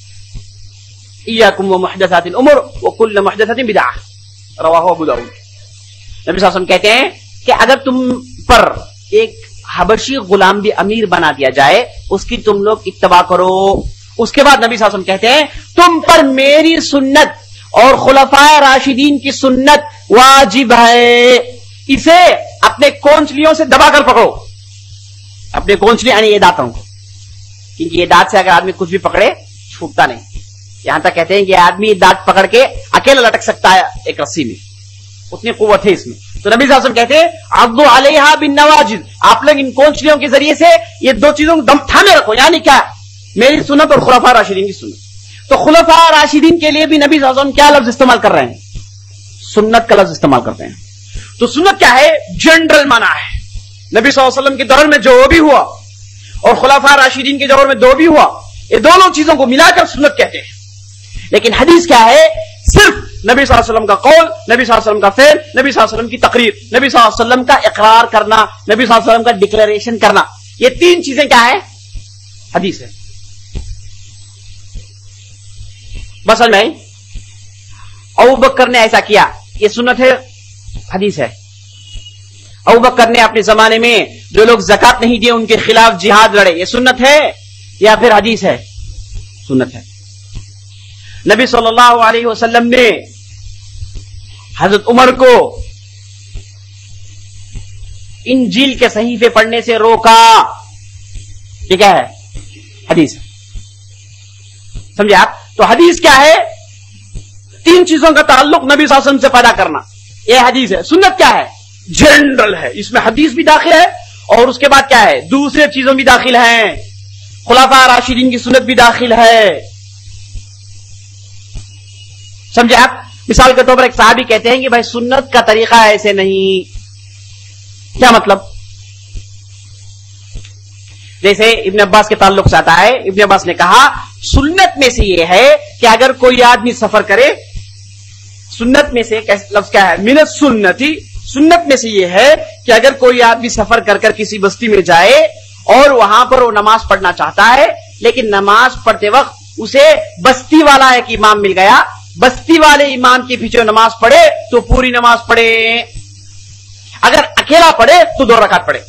ایاکم ومحدثات الامور وکل محدثۃ بدعہ رواہ ابو داؤد. نبی صلی اللہ علیہ وسلم کہتے ہیں کہ اگر تم پر ایک حبشی غلام بھی امیر بنا دیا جائے، اس کی تم لوگ اتباع کرو. اس کے بعد نبی صلی اللہ علیہ وسلم کہتے ہیں تم پر میری سنت اور خلفائے راشدین کی سنت واجب ہے. اسے اپنے کونچلیوں سے دبا کر پکڑو. اپنے کونچلی یعنی یہ دانتوں کو، کیونکہ یہ دانت سے اگر آدمی کچھ بھی پکڑے چھوٹتا نہیں. یہاں تک کہتے ہیں کہ آدمی دانت پکڑ کے اکیلا لٹک سکتا ہے ایک رسی میں، اتنی قوت ہے اس میں. تو نبی صلی اللہ علیہ وسلم کہتے ہیں عضوا علیہا بالنواجذ، آپ لوگ ان کونچلیوں کے ذریعے سے یہ دو چیزوں کو دم تھامے رکھو. یعنی کیا؟ میری سنت اور خلفاء راشدین کی سنت. تو خلفاء راشدین کے لیے بھی نبی صلی اللہ علیہ وسلم کیا لفظ استعمال کر رہے ہیں؟ سنت کا لفظ استعمال کرتے ہیں. تو سنت کیا ہے؟ جنرل معنی ہے. نبی صلی اللہ علیہ وسلم کے دور میں جو بھی ہوا اور خلفاء راشدین کے دور میں جو بھی ہوا، یہ دونوں چیزوں کو ملا کر سنت کہتے ہیں. لیکن حدیث کیا ہے؟ صرف نبی صلی اللہ علیہ وسلم کا قول، نبی صلی اللہ علیہ وسلم کا فعل، نبی صلی اللہ علیہ وسلم کی تقریر، نبی صلی اللہ علیہ وسلم کا اقرار کرنا، نبی صلی اللہ علیہ وسلم کا ڈکلیریشن کرنا. یہ تین چیزیں کیا ہے؟ حدیث ہے. بس سمجھ میں ابو بکر نے ایسا کیا، یہ سنت ہے، حدیث ہے. ابو بکر نے اپنے زمانے میں جو لوگ زکات نہیں دیے ان کے خلاف جہاد لڑے، یہ سنت ہے یا پھر حدیث ہے؟ سنت ہے. نبی صلی اللہ علیہ وسلم نے حضرت عمر کو انجیل کے صحیفے پڑھنے سے روکا، یہ کیا ہے؟ حدیث. سمجھے آپ؟ تو حدیث کیا ہے؟ تین چیزوں کا تعلق نبی صلی اللہ علیہ وسلم سے پیدا کرنا، یہ حدیث ہے. سنت کیا ہے؟ جنرل ہے، اس میں حدیث بھی داخل ہے اور اس کے بعد کیا ہے؟ دوسرے چیزوں بھی داخل ہیں، خلفاء راشدین کی سنت بھی داخل ہے. سمجھے آپ؟ مثال کے طور پر ایک صحابی کہتے ہیں کہ بھائی سنت کا طریقہ ایسے نہیں. کیا مطلب؟ جیسے ابن عباس کے تعلق سے آتا ہے، ابن عباس نے کہا سنت میں سے یہ ہے کہ اگر کوئی آدمی سفر کرے، سنت میں سے لفظ کیا ہے؟ من السنتی. سنت میں سے یہ ہے کہ اگر کوئی آدمی سفر کر کر کسی بستی میں جائے اور وہاں پر وہ نماز پڑھنا چاہتا ہے، لیکن نماز پڑھتے وقت اسے بستی والا ایک امام مل گیا، بستی والے امام کے پیچھے نماز پڑھے تو پوری نماز پڑھے. اگر اکیلا پڑھے تو 2 رکعت پڑھے.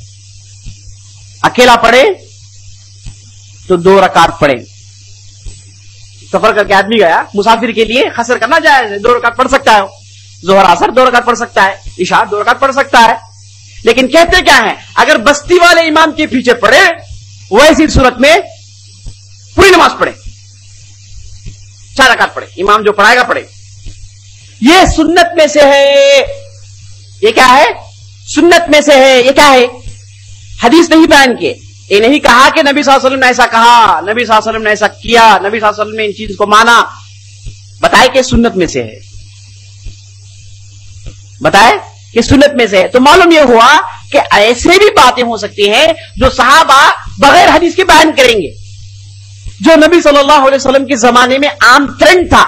اکیلا پڑھے تو 2 رکعت پڑھے. سفر کر کے آدمی گیا، مسافر کے لیے قصر کرنا جائز ہے، 2 رکعت پڑھ سکتا ہے. ظہر عصر 2 رکعت پڑھ سکتا ہے، عشاء 2 رکعت پڑھ سکتا ہے. لیکن کہتے کیا ہیں؟ اگر بستی والے امام کے پیچھے پڑھے ویسی صورت میں پوری نماز پڑھے، 4 رکعت پڑھے، امام جو پڑھائے گا پڑھے. یہ سنت میں سے ہے. یہ کیا ہے؟ سنت میں سے ہے. یہ کیا ہے؟ حدیث نہیں بیان کیے. یہ نہیں کہا کہ نبی صلی اللہ علیہ وسلم نے ایسا کہا، نبی صلی اللہ علیہ وسلم نے ایسا کیا، نبی صلی اللہ علیہ وسلم نے ان چیز کو مانا. بتائے کہ سنت میں سے ہے، بتائے کہ سنت میں سے ہے. تو معلوم یہ ہوا کہ ایسے بھی باتیں ہو سکتی ہیں جو صحابہ بغیر حدیث کے بیان کریں گے، جو نبی صلی اللہ علیہ وسلم کے زمانے میں عام ٹرینڈ تھا،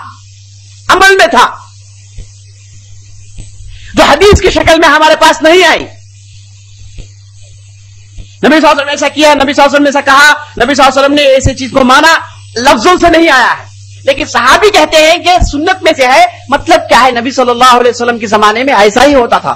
عمل میں تھا، جو حدیث کی شکل میں ہمارے پاس نہیں آئی. نبی صلی اللہ علیہ وسلم نے ایسا کیا، نبی صلی اللہ علیہ وسلم نے ایسا کہا، نبی صلی اللہ علیہ وسلم نے ایسے چیز کو مانا، لفظوں سے نہیں آیا ہے. لیکن صحابی کہتے ہیں کہ سنت میں سے ہے. مطلب کیا ہے؟ نبی صلی اللہ علیہ وسلم کے زمانے میں ایسا ہی ہوتا تھا.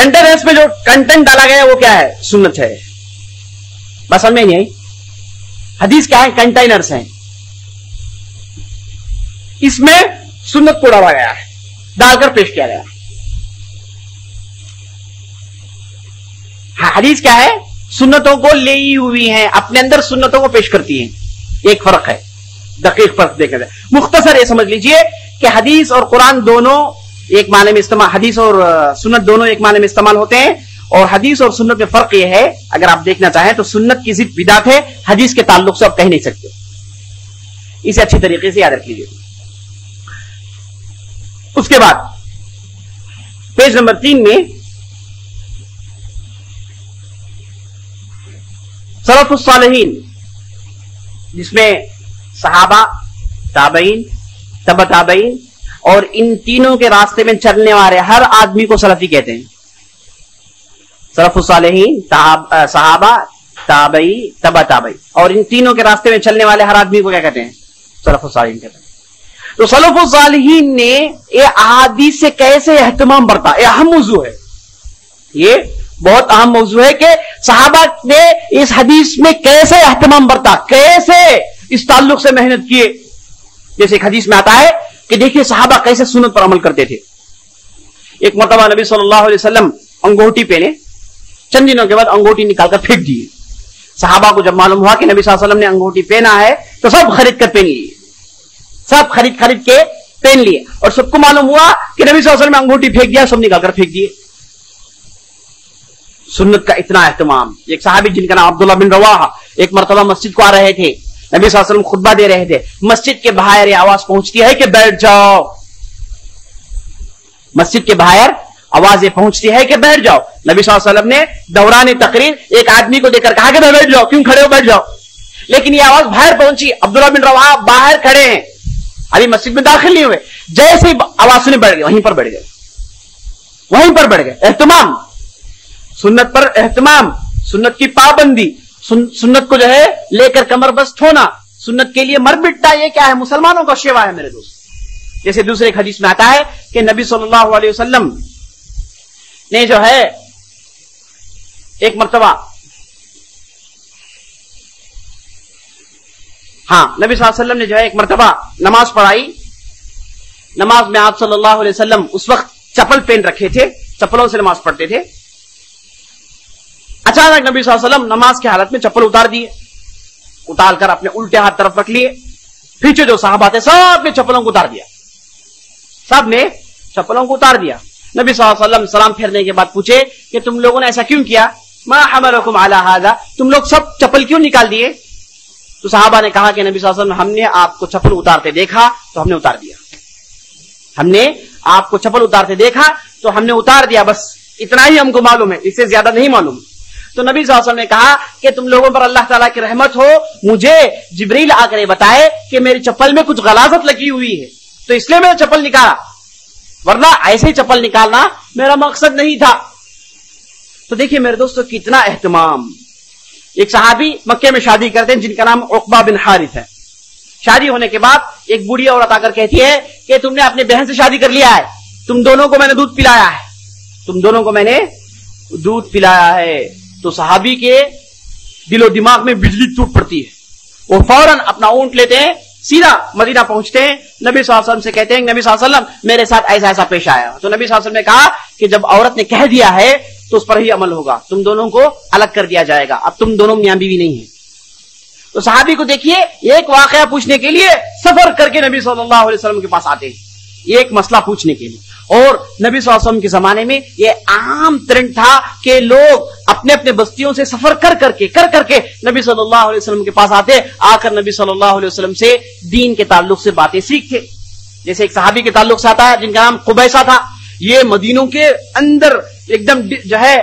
کنٹینرس میں جو کنٹینٹ ڈالا گیا وہ کیا ہے؟ سنت ہے. بس سمجھ نہیں آئی؟ حدیث کیا ہے؟ کنٹینرس ہیں، اس میں سنت کو ڈالا گیا ہے، ڈال کر پیش کیا گیا. حدیث کیا ہے؟ سنتوں کو لی ہوئی ہیں، اپنے اندر سنتوں کو پیش کرتی ہیں. ایک فرق ہے، دقیق فرق دیکھا جائے. مختصر یہ سمجھ لیجئے کہ حدیث اور قرآن دونوں ایک معنی میں استعمال، حدیث اور سنت دونوں ایک معنی میں استعمال ہوتے ہیں. اور حدیث اور سنت میں فرق یہ ہے، اگر آپ دیکھنا چاہیں تو سنت کی ضد بدعت ہے، حدیث کے تعلق سے آپ کہہ نہیں سکتے. اسے اچھی طریقے سے یاد رکھ لیجیے. اس کے بعد پیج نمبر 3 میں سلف الصالحین، جس میں صحابہ، تابعین، تبع تابعین اور ان تینوں کے راستے میں چلنے والے ہر آدمی کو سلفی کہتے ہیں. سلف الصالحین، صحابہ، تابعی، تبع تابعی اور ان تینوں کے راستے میں چلنے والے ہر آدمی کو کیا کہتے ہیں؟ سلف الصالحین کہتے ہیں. تو سلف الصالحین نے یہ احادیث سے کیسے اہتمام برتا، یہ اہم موضوع ہے. یہ بہت اہم موضوع ہے کہ صحابہ نے اس حدیث میں کیسے اہتمام برتا، کیسے اس تعلق سے محنت کیے. جیسے ایک حدیث میں آتا ہے کہ دیکھیے صحابہ کیسے سنت پر عمل کرتے تھے. ایک مرتبہ نبی صلی اللہ علیہ وسلم انگوٹھی پہنے، چند دنوں کے بعد انگوٹھی نکال کر پھینک دیے. صحابہ کو جب معلوم ہوا کہ نبی صلی اللہ علیہ وسلم نے انگوٹھی پہنا ہے تو سب خرید کر پہن لیے، سب خرید کے پہن لیے. اور سب کو معلوم ہوا کہ نبی صلی اللہ علیہ وسلم نے انگوٹھی پھینک دیا، سب نکال کر پھینک دیے. سنت کا اتنا اہتمام. ایک صحابی جن کا نام عبداللہ بن رواحہ، ایک مرتبہ مسجد کو آ رہے تھے، نبی صلی اللہ علیہ وسلم خطبہ دے رہے تھے، مسجد کے باہر یہ آواز پہنچتی ہے کہ بیٹھ جاؤ. مسجد کے باہر آواز یہ پہنچتی ہے کہ بیٹھ جاؤ. نبی صلی اللہ علیہ وسلم نے دوران تقریر ایک آدمی کو دیکھ کر کہا کہ بیٹھ جاؤ، کیوں کھڑے ہو، بیٹھ جاؤ. لیکن یہ آواز باہر پہنچی، عبداللہ بن رواحہ باہر کھڑے ہیں، ابھی مسجد میں داخل نہیں ہوئے. جیسے ہی آواز سنے بیٹھ گئے، وہیں پر بیٹھ گئے، وہیں پر بیٹھ گئے. اہتمام، سنت پر اہتمام، سنت کی پابندی، سنت کو جو ہے لے کر کمر بست ہونا، سنت کے لیے مر مٹنا، یہ کیا ہے؟ مسلمانوں کا شیوا ہے میرے دوست. جیسے دوسرے ایک حدیث میں آتا ہے کہ نبی صلی اللہ علیہ وسلم نے جو ہے ایک مرتبہ، نبی صلی اللہ علیہ وسلم نے جو ہے ایک مرتبہ نماز پڑھائی. نماز میں آپ صلی اللہ علیہ وسلم اس وقت چپل پہن رکھے تھے، چپلوں سے نماز پڑھتے تھے. اچانک نبی صلی اللہ علیہ وسلم نماز کی حالت میں چپل اتار دیے، اتار کر اپنے الٹے ہاتھ طرف رکھ لیے. پیچھے جو صحابہ تھے سب نے چپلوں کو اتار دیا، سب نے چپلوں کو اتار دیا. نبی صلی اللہ علیہ وسلم سلام پھیرنے کے بعد پوچھے کہ تم لوگوں نے ایسا کیوں کیا؟ ما حملکم علی ھذا، تم لوگ سب چپل کیوں نکال دیے؟ تو صحابہ نے کہا کہ نبی صلی اللہ علیہ وسلم ہم نے آپ کو چپل اتارتے دیکھا تو ہم نے اتار دیا، ہم نے آپ کو چپل اتارتے دیکھا تو ہم نے اتار دیا، بس اتنا ہی ہم کو معلوم ہے، اس سے زیادہ نہیں معلوم. تو نبی صلی اللہ علیہ وسلم نے کہا کہ تم لوگوں پر اللہ تعالیٰ کی رحمت ہو، مجھے جبریل آ کر بتائے کہ میری چپل میں کچھ غلاظت لگی ہوئی ہے تو اس لیے میں نے چپل نکالا، ورنہ ایسے ہی چپل نکالنا میرا مقصد نہیں تھا. تو دیکھیے میرے دوستو کتنا اہتمام. ایک صحابی مکے میں شادی کرتے ہیں جن کا نام عقبہ بن حارث ہے. شادی ہونے کے بعد ایک بوڑھی عورت آ کر کہتی ہے کہ تم نے اپنی بہن سے شادی کر لیا ہے، تم دونوں کو میں نے دودھ پلایا ہے، تم دونوں کو میں نے دودھ پلایا ہے. تو صحابی کے دل و دماغ میں بجلی ٹوٹ پڑتی ہے، وہ فوراً اپنا اونٹ لیتے ہیں، سیدھا مدینہ پہنچتے ہیں، نبی صلی اللہ علیہ وسلم سے کہتے ہیں نبی صلی اللہ علیہ وسلم میرے ساتھ ایسا ایسا پیش آیا. تو نبی صلی اللہ علیہ وسلم نے کہا کہ جب عورت نے کہہ دیا ہے تو اس پر ہی عمل ہوگا، تم دونوں کو الگ کر دیا جائے گا، اب تم دونوں میاں بیوی نہیں ہیں. تو صحابی کو دیکھیے ایک واقعہ پوچھنے کے لیے سفر کر کے نبی صلی اللہ علیہ وسلم کے پاس آتے ہیں، ایک مسئلہ پوچھنے کے لیے. اور نبی صلی اللہ علیہ وسلم کے زمانے میں یہ عام ٹرینڈ تھا کہ لوگ اپنے اپنے بستیوں سے سفر کر کر کے نبی صلی اللہ علیہ وسلم کے پاس آتے، آ کر نبی صلی اللہ علیہ وسلم سے دین کے تعلق سے باتیں سیکھتے. جیسے ایک صحابی کے تعلق سے آتا ہے جن کا نام قبیصہ تھا. یہ مدینوں کے اندر ایک دم جو ہے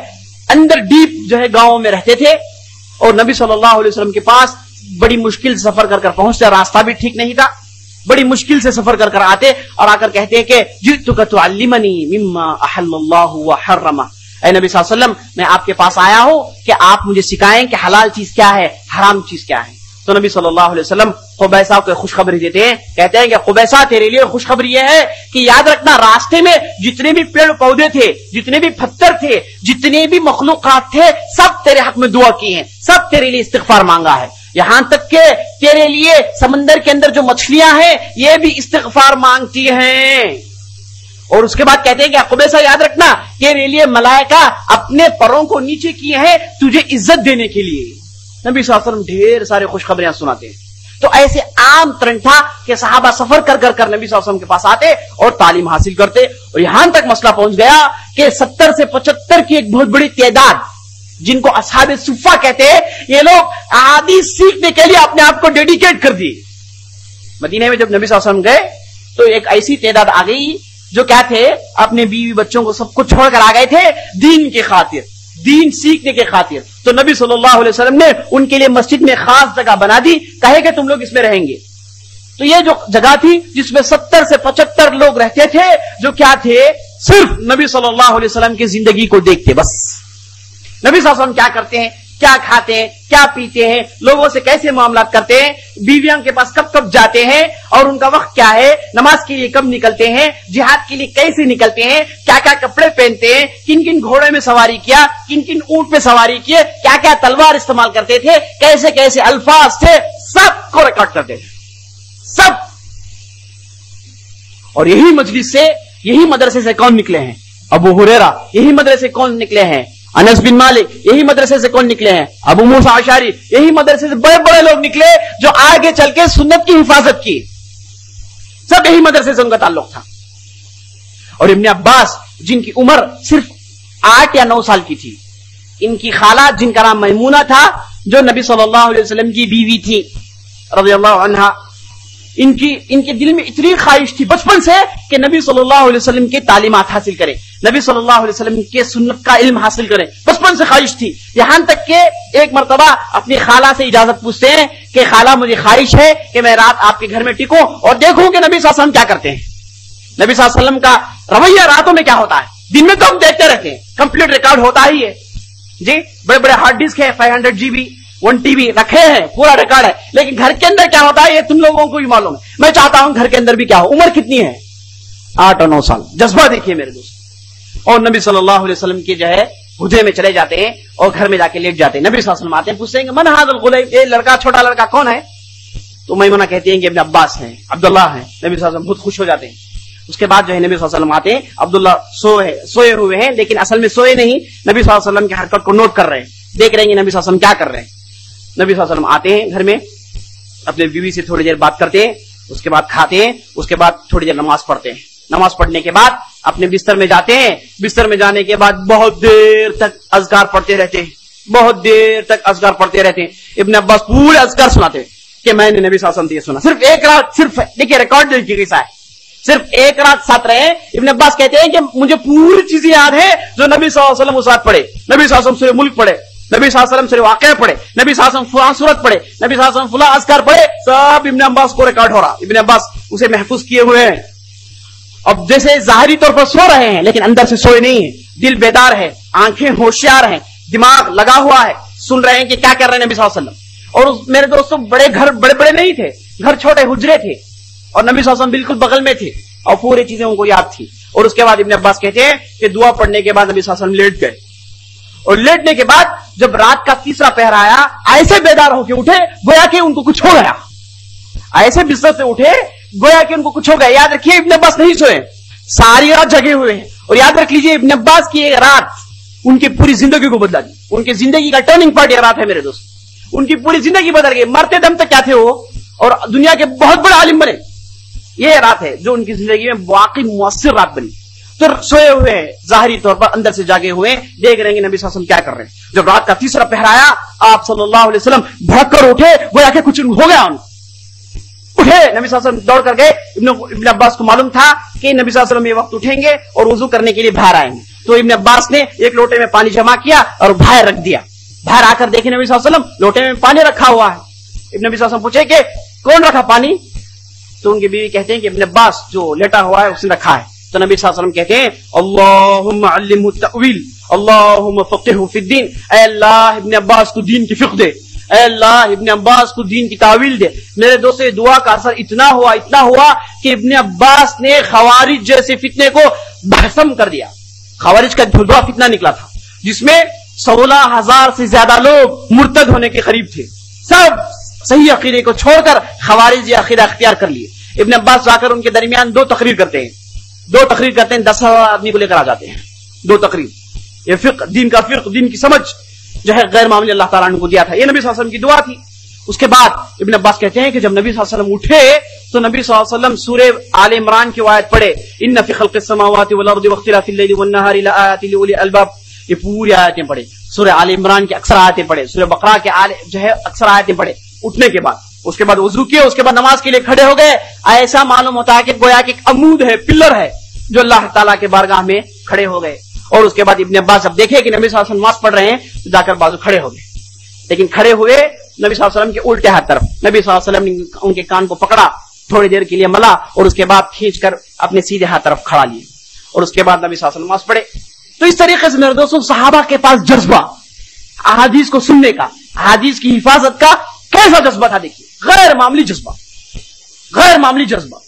اندر ڈیپ جو ہے گاؤں میں رہتے تھے اور نبی صلی اللہ علیہ وسلم کے پاس بڑی مشکل سے سفر کر کر پہنچتے، راستہ بھی ٹھیک نہیں تھا، بڑی مشکل سے سفر کر کر آتے اور آ کر کہتے کہ جئتک تعلمنی مما احل اللہ وحرم، اے نبی صلی اللہ علیہ وسلم میں آپ کے پاس آیا ہوں کہ آپ مجھے سکھائیں کہ حلال چیز کیا ہے، حرام چیز کیا ہے. تو نبی صلی اللہ علیہ وسلم قبیصہ کو خوشخبری دیتے ہیں، کہتے ہیں کہ قبیصہ تیرے لیے خوشخبری یہ ہے کہ یاد رکھنا راستے میں جتنے بھی پیڑ پودے تھے، جتنے بھی پتھر تھے، جتنے بھی مخلوقات تھے، سب تیرے حق میں دعا کی ہیں، سب تیرے لیے استغفار مانگا ہے، یہاں تک کہ تیرے لیے سمندر کے اندر جو مچھلیاں ہیں یہ بھی استغفار مانگتی ہیں۔ اور اس کے بعد کہتے ہیں کہ قبیصہ یاد رکھنا تیرے لیے ملائکہ اپنے پروں کو نیچے کیے ہیں تجھے عزت دینے کے لیے۔ نبی صلی اللہ علیہ وسلم ڈھیر سارے خوشخبریاں سناتے ہیں۔ تو ایسے عام ترین تھا کہ صحابہ سفر کر کر کر نبی صلی اللہ علیہ وسلم کے پاس آتے اور تعلیم حاصل کرتے، اور یہاں تک مسئلہ پہنچ گیا کہ 70 سے 75 کی ایک بہت بڑی تعداد، جن کو اصحاب صفہ کہتے ہیں، یہ لوگ احادیث سیکھنے کے لیے اپنے آپ کو ڈیڈیکیٹ کر دیے۔ مدینے میں جب نبی صلی اللہ علیہ وسلم گئے تو ایک ایسی تعداد آ گئی جو کیا تھے، اپنے بیوی بچوں کو سب کچھ چھوڑ کر آ گئے تھے دین کی خاطر، دین سیکھنے کے خاطر۔ تو نبی صلی اللہ علیہ وسلم نے ان کے لیے مسجد میں خاص جگہ بنا دی، کہے کہ تم لوگ اس میں رہیں گے۔ تو یہ جو جگہ تھی جس میں 70 سے 75 لوگ رہتے تھے، جو کیا تھے، صرف نبی صلی اللہ علیہ وسلم کی زندگی کو دیکھتے، بس نبی صلی اللہ علیہ وسلم کیا کرتے ہیں، کیا کھاتے ہیں، کیا پیتے ہیں، لوگوں سے کیسے معاملات کرتے ہیں، بیویاں کے پاس کب کب جاتے ہیں اور ان کا وقت کیا ہے، نماز کے لیے کب نکلتے ہیں، جہاد کے لیے کیسے نکلتے ہیں، کیا کیا کپڑے پہنتے ہیں، کن کن گھوڑے میں سواری کیا، کن کن اونٹ پہ سواری کیے، کیا کیا تلوار استعمال کرتے تھے، کیسے کیسے الفاظ تھے، سب کو ریکارڈ کرتے تھے، سب۔ اور یہی مجلس سے، یہی مدرسے سے کون نکلے ہیں، ابو ہریرہ، یہی مدرسے سے کون نکلے ہیں، انس بن مالک، یہی مدرسے سے کون نکلے ہیں، ابو موسیٰ اشعری، یہی مدرسے سے بڑے بڑے لوگ نکلے جو آگے چل کے سنت کی حفاظت کی، سب یہی مدرسے سے ان کا تعلق تھا۔ اور ابن عباس جن کی عمر صرف 8 یا 9 سال کی تھی، ان کی خالہ جن کا نام میمونہ تھا، جو نبی صلی اللہ علیہ وسلم کی بیوی تھی رضی اللہ عنہا، ان کے دل میں اتنی خواہش تھی بچپن سے کہ نبی صلی اللہ علیہ وسلم کی تعلیمات حاصل کریں، نبی صلی اللہ علیہ وسلم کے سنت کا علم حاصل کریں، بچپن سے خواہش تھی، یہاں تک کہ ایک مرتبہ اپنی خالہ سے اجازت پوچھتے ہیں کہ خالہ مجھے خواہش ہے کہ میں رات آپ کے گھر میں ٹکوں اور دیکھوں کہ نبی صلی اللہ علیہ وسلم کیا کرتے ہیں، نبی صلی اللہ علیہ وسلم کا رویہ راتوں میں کیا ہوتا ہے، دن میں تو ہم دیکھتے رہتے ہیں، کمپلیٹ ریکارڈ ہوتا ہی ہے جی، بڑے بڑے ہارڈ ڈسک ہے، 500 GB 1 TB رکھے ہیں، پورا ریکارڈ ہے، لیکن گھر کے اندر کیا ہوتا ہے یہ تم لوگوں کو بھی معلوم ہے۔ میں چاہتا ہوں گھر کے اندر بھی کیا ہو۔ عمر کتنی ہے؟ 8 اور 9 سال۔ جذبہ دیکھیے میرے دوست۔ اور نبی صلی اللہ علیہ وسلم کی جو ہے حجرے میں چلے جاتے ہیں اور گھر میں جا کے لیٹ جاتے ہیں۔ نبی صلی اللہ علیہ وسلم آتے ہیں، پوچھتے ہیں کہ من ھذا الغلام، یہ لڑکا، چھوٹا لڑکا کون ہے؟ تو میمونہ کہتی ہیں کہ ابن عباس ہیں، عبداللہ ہیں۔ نبی صلی اللہ علیہ وسلم بہت خوش ہو جاتے ہیں۔ اس کے بعد جو ہے نبی صلی اللہ علیہ وسلم آتے ہیں، عبداللہ سوئے ہوئے ہیں، لیکن اصل میں سوئے نہیں، نبی صلی اللہ علیہ وسلم کی حرکت کو نوٹ کر رہے ہیں، دیکھ رہے ہیں کہ نبی صلی اللہ علیہ وسلم کیا کر رہے ہیں۔ نبی صلی اللہ علیہ وسلم آتے ہیں گھر میں، اپنے بیوی سے تھوڑی دیر بات کرتے ہیں، اس کے بعد کھاتے ہیں، اس کے بعد تھوڑی دیر نماز پڑھتے ہیں، نماز پڑھنے کے بعد اپنے بستر میں جاتے ہیں، بستر میں جانے کے بعد بہت دیر تک اذکار پڑھتے رہتے ہیں، بہت دیر تک اذکار پڑھتے رہتے ہیں۔ ابن عباس پورے اذکار سناتے ہیں کہ میں نے نبی صلی اللہ علیہ وسلم سے سنا، صرف ایک رات، صرف دیکھیے ریکارڈ دیکھیے کیسا ہے، صرف ایک رات ساتھ رہے۔ ابن عباس کہتے ہیں کہ مجھے پوری چیزیں یاد ہیں جو نبی صلی اللہ علیہ وسلم اس رات پڑھے، نبی صلی اللہ علیہ وسلم سورہ ملک پڑھے، نبی صلی اللہ علیہ وسلم سے واقعہ پڑھے، نبی صلی اللہ علیہ وسلم فلاں سورت پڑھے، نبی صلی اللہ علیہ وسلم فلاں اذکار پڑھے، سب ابن عباس کو ریکارڈ ہو رہا، ابن عباس اسے محفوظ کیے ہوئے ہیں۔ اب جیسے ظاہری طور پر سو رہے ہیں لیکن اندر سے سوئے نہیں ہیں، دل بیدار ہے، آنکھیں ہوشیار ہیں، دماغ لگا ہوا ہے، سن رہے ہیں کہ کیا کر رہے ہیں نبی صلی اللہ علیہ وسلم۔ اور میرے دوستوں بڑے گھر بڑے بڑے نہیں تھے، گھر چھوٹے حجرے تھے، اور نبی صلی اللہ علیہ وسلم بالکل بغل میں تھے اور پوری چیزیں ان کو یاد تھی۔ اور اس کے بعد ابن عباس کہتے ہیں کہ دعا پڑھنے کے بعد نبی صلی اللہ علیہ وسلم لیٹ گئے، اور لیٹنے کے بعد جب رات کا تیسرا پہر آیا، ایسے بیدار ہو کے اٹھے گویا کہ ان کو کچھ ہو گیا، ایسے بستر سے اٹھے گویا کہ ان کو کچھ ہو گیا۔ یاد رکھیے ابن عباس نہیں سوئے، ساری رات جگے ہوئے ہیں، اور یاد رکھ لیجیے ابن عباس کی ایک رات ان کی پوری زندگی کو بدلا دی، ان کی زندگی کا ٹرننگ پوائنٹ یہ رات ہے میرے دوست، ان کی پوری زندگی بدل گئی، مرتے دم تک کیا تھے وہ، اور دنیا کے بہت بڑے عالم بنے، یہ رات ہے جو ان کی زندگی میں واقعی مؤثر رات بنی۔ پھر سوئے ہوئے ہیں، ظاہری طور پر اندر سے جاگے ہوئے ہیں، دیکھ رہے ہیں کہ نبی صلی اللہ علیہ وسلم کیا کر رہے ہیں۔ جب رات کا تیسرا پہر آیا، آپ صلی اللہ علیہ وسلم بھڑک کر اٹھے گویا کہ کچھ ہو گیا، اٹھے، نبی صلی اللہ علیہ وسلم دوڑ کر گئے۔ ابن عباس کو معلوم تھا کہ نبی صلی اللہ علیہ وسلم یہ وقت اٹھیں گے اور وضو کرنے کے لیے باہر آئیں گے، تو ابن عباس نے ایک لوٹے میں پانی جمع کیا اور باہر رکھ دیا۔ باہر آ کر دیکھے نبی صلی اللہ علیہ وسلم لوٹے میں پانی رکھا ہوا ہے۔ ابن نبی صلی اللہ علیہ وسلم پوچھے کہ کون رکھا پانی؟ تو ان کی بیوی کہتے ہیں کہ ابن عباس جو لیٹا ہوا ہے اس نے رکھا ہے۔ تو نبی صلی اللہ علیہ وسلم کہتے ہیں اللہم علمہ التأویل اللہم فقہہ فی الدین، اے اللہ ابن عباس کو دین کی فقہ دے، اے اللہ ابن عباس کو دین کی تعویل دے. میرے دوست دعا کا اثر اتنا ہوا کہ ابن عباس نے خوارج جیسے فتنے کو بھسم کر دیا. خوارج کا بڑا فتنہ نکلا تھا جس میں 16,000 سے زیادہ لوگ مرتد ہونے کے قریب تھے. سب صحیح عقیدے کو چھوڑ کر خوارج یہ عقیدہ اختیار کر لیے. ابن عباس جا کر ان کے درمیان دو تقریر کرتے ہیں 10,000 آدمی کو لے کر آ جاتے ہیں. 2 تقریر. یہ فقہ، دین کا فقہ، دین کی سمجھ جو ہے غیر معمولی اللہ تعالیٰ نے کو دیا تھا. یہ نبی صلی اللہ علیہ وسلم کی دعا تھی. اس کے بعد ابن عباس کہتے ہیں کہ جب نبی صلی اللہ علیہ وسلم اٹھے تو نبی صلی اللہ علیہ وسلم سورہ آل عمران کی آیت پڑھے، ان فی خلق السماوات والارض واختلاف اللیل والنہار لآیات لأولی الالباب. یہ پوری آیتیں پڑھے. سورہ آل عمران کی اکثر آیتیں پڑھے. سورہ بقرہ کے جو ہے اکثر آیتیں پڑھے. اٹھنے کے بعد اس کے بعد وضو کیے، اس کے بعد نماز کے لیے کھڑے ہو گئے. ایسا معلوم ہوتا ہے کہ گویا کہ ایک عمود ہے، پلر ہے جو اللہ تعالیٰ کے بارگاہ میں کھڑے ہو گئے. اور اس کے بعد ابن عباس جب دیکھے کہ نبی صلی اللہ علیہ وسلم نماز پڑھ رہے ہیں تو جا کر بازو کھڑے ہو گئے. لیکن کھڑے ہوئے نبی صلی اللہ علیہ وسلم کے الٹے ہاتھ طرف. نبی صلی اللہ علیہ وسلم نے ان کے کان کو پکڑا، تھوڑی دیر کے لیے ملا اور اس کے بعد کھینچ کر اپنے سیدھے ہاتھ طرف کھڑا لیے. اور اس کے بعد نبی صلی اللہ علیہ وسلم نماز پڑھے. تو اس طریقے سے میرے دوستوں صحابہ کے پاس جذبہ احادیث کو سننے کا، احادیث کی حفاظت کا کیسا جذبہ تھا. دیکھیے غیر معمولی جذبہ، غیر معمولی جذبہ.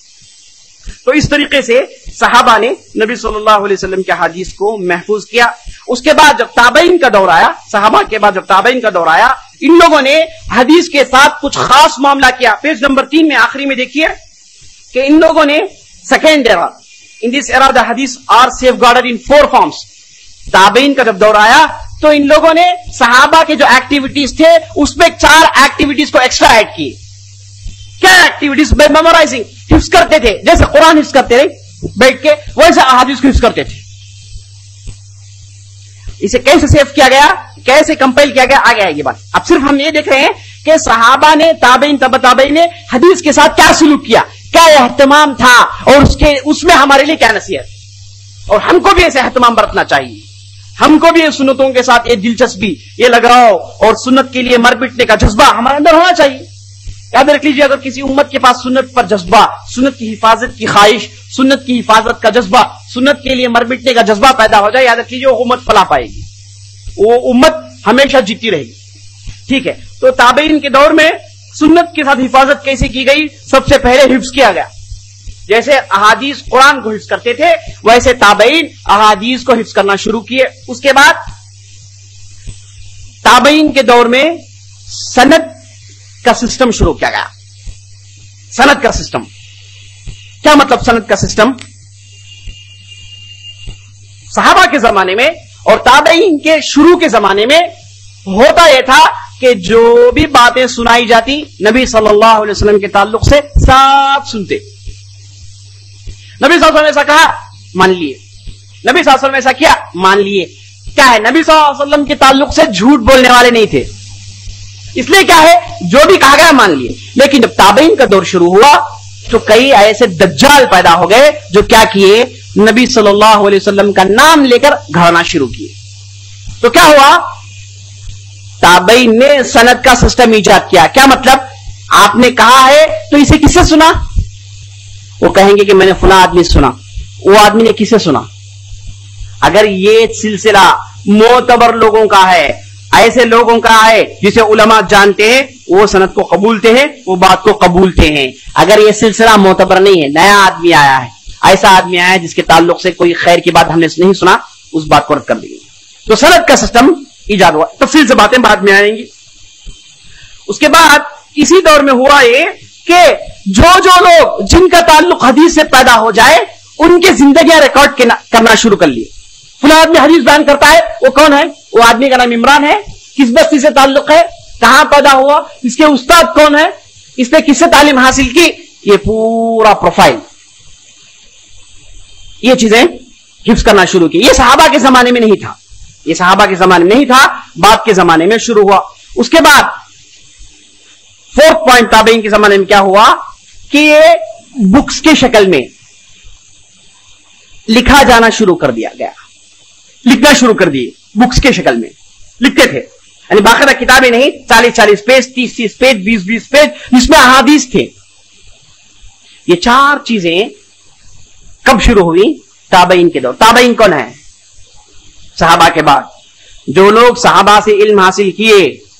تو اس طریقے سے صحابہ نے نبی صلی اللہ علیہ وسلم کے حدیث کو محفوظ کیا. اس کے بعد جب تابعین کا دور آیا، صحابہ کے بعد جب تابعین کا دور آیا، ان لوگوں نے حدیث کے ساتھ کچھ خاص معاملہ کیا. پیج نمبر 3 میں آخری میں دیکھیے کہ ان لوگوں نے سیکنڈ ایرا، ان دس ایرا دا حدیث are safe guarded in 4 forms. تابعین کا جب دور آیا تو ان لوگوں نے صحابہ کے جو ایکٹیویٹیز تھے اس میں 4 ایکٹیویٹیز کو ایکسٹرا ایڈ کی. کیا ایکٹیویٹیز؟ بائی میمورائزنگ، حفظ کرتے تھے. جیسے قرآن حفظ کرتے رہے بیٹھ کے، ویسے احادیث کو حفظ کرتے تھے. اسے کیسے سیو کیا گیا، کیسے کمپائل کیا گیا، آگے آئے گی بات. اب صرف ہم یہ دیکھ رہے ہیں کہ صحابہ نے، تابعین، تبع تابعین نے حدیث کے ساتھ کیا سلوک کیا، کیا اہتمام تھا، اور اس میں ہمارے لیے کیا نصیحت. اور ہم کو بھی ایسے اہتمام برتنا چاہیے. ہم کو بھی سنتوں کے ساتھ یہ دلچسپی، یہ لگاؤ اور سنت کے لیے مر مٹنے کا جذبہ ہمارے اندر ہونا چاہیے. یاد رکھ لیجیے، اگر کسی امت کے پاس سنت پر جذبہ، سنت کی حفاظت کی خواہش، سنت کی حفاظت کا جذبہ، سنت کے لیے مر مٹنے کا جذبہ پیدا ہو جائے، یاد رکھ لیجیے وہ امت فلاح پائے گی، وہ امت ہمیشہ جیتی رہے گی. ٹھیک ہے. تو تابعین کے دور میں سنت کے ساتھ حفاظت کیسے کی گئی؟ سب سے پہلے حفظ کیا گیا. جیسے احادیث قرآن کو حفظ کرتے تھے ویسے تابعین احادیث کو حفظ کرنا شروع کیے. اس کے بعد تابعین کے دور میں سند کا سسٹم شروع کیا گیا. سند کا سسٹم کیا مطلب؟ سند کا سسٹم صحابہ کے زمانے میں اور تابعین کے شروع کے زمانے میں ہوتا یہ تھا کہ جو بھی باتیں سنائی جاتی نبی صلی اللہ علیہ وسلم کے تعلق سے سب سنتے. نبی صلی اللہ علیہ وسلم نے ایسا کہا، مان لیے. نبی صلی اللہ علیہ وسلم نے ایسا کیا، مان لیے. کیا ہے؟ نبی صلی اللہ علیہ وسلم کے تعلق سے جھوٹ بولنے والے نہیں تھے، اس لیے کیا ہے جو بھی کہا گیا مان لیے. لیکن جب تابعین کا دور شروع ہوا تو کئی ایسے دجال پیدا ہو گئے جو کیا کیے، نبی صلی اللہ علیہ وسلم کا نام لے کر گھڑنا شروع کیے. تو کیا ہوا؟ تابعین نے سند کا سسٹم ایجاد کیا. کیا مطلب؟ آپ نے کہا ہے تو اسے کس سے سنا؟ وہ کہیں گے کہ میں نے فلاں آدمی سنا. وہ آدمی نے کسے سنا؟ اگر یہ سلسلہ معتبر لوگوں کا ہے، ایسے لوگوں کا ہے جسے علماء جانتے ہیں، وہ سند کو قبولتے ہیں، وہ بات کو قبولتے ہیں. اگر یہ سلسلہ معتبر نہیں ہے، نیا آدمی آیا ہے، ایسا آدمی آیا ہے جس کے تعلق سے کوئی خیر کی بات ہم نے نہیں سنا، اس بات کو رد کر دیں گے. تو سند کا سسٹم ایجاد ہوا. تفصیل سے باتیں بعد میں آئیں گی. اس کے بعد اسی دور میں ہوا یہ کہ جو لوگ جن کا تعلق حدیث سے پیدا ہو جائے ان کی زندگیاں ریکارڈ کرنا شروع کر لیے. فلاں آدمی حدیث بیان کرتا ہے، وہ کون ہے؟ وہ آدمی کا نام عمران ہے. کس بستی سے تعلق ہے، کہاں پیدا ہوا، اس کے استاد کون ہے، اس نے کس سے تعلیم حاصل کی، یہ پورا پروفائل، یہ چیزیں حفظ کرنا شروع کی. یہ صحابہ کے زمانے میں نہیں تھا، یہ صحابہ کے زمانے میں نہیں تھا، بعد کے زمانے میں شروع ہوا. اس کے بعد 4th پوائنٹ تابعین کے زمانے میں کیا ہوا کہ یہ بکس کی شکل میں لکھا جانا شروع کر دیا گیا. لکھنا شروع کر دیے، بکس کے شکل میں لکھتے تھے، یعنی باقاعدہ کتابیں نہیں، 40 پیج، 30 پیج، 20 پیج، جس میں احادیث تھے. یہ 4 چیزیں کب شروع ہوئی؟ تابعین کے دور. تابعین کون ہے؟ صحابہ کے بعد جو لوگ صحابہ سے علم حاصل کیے،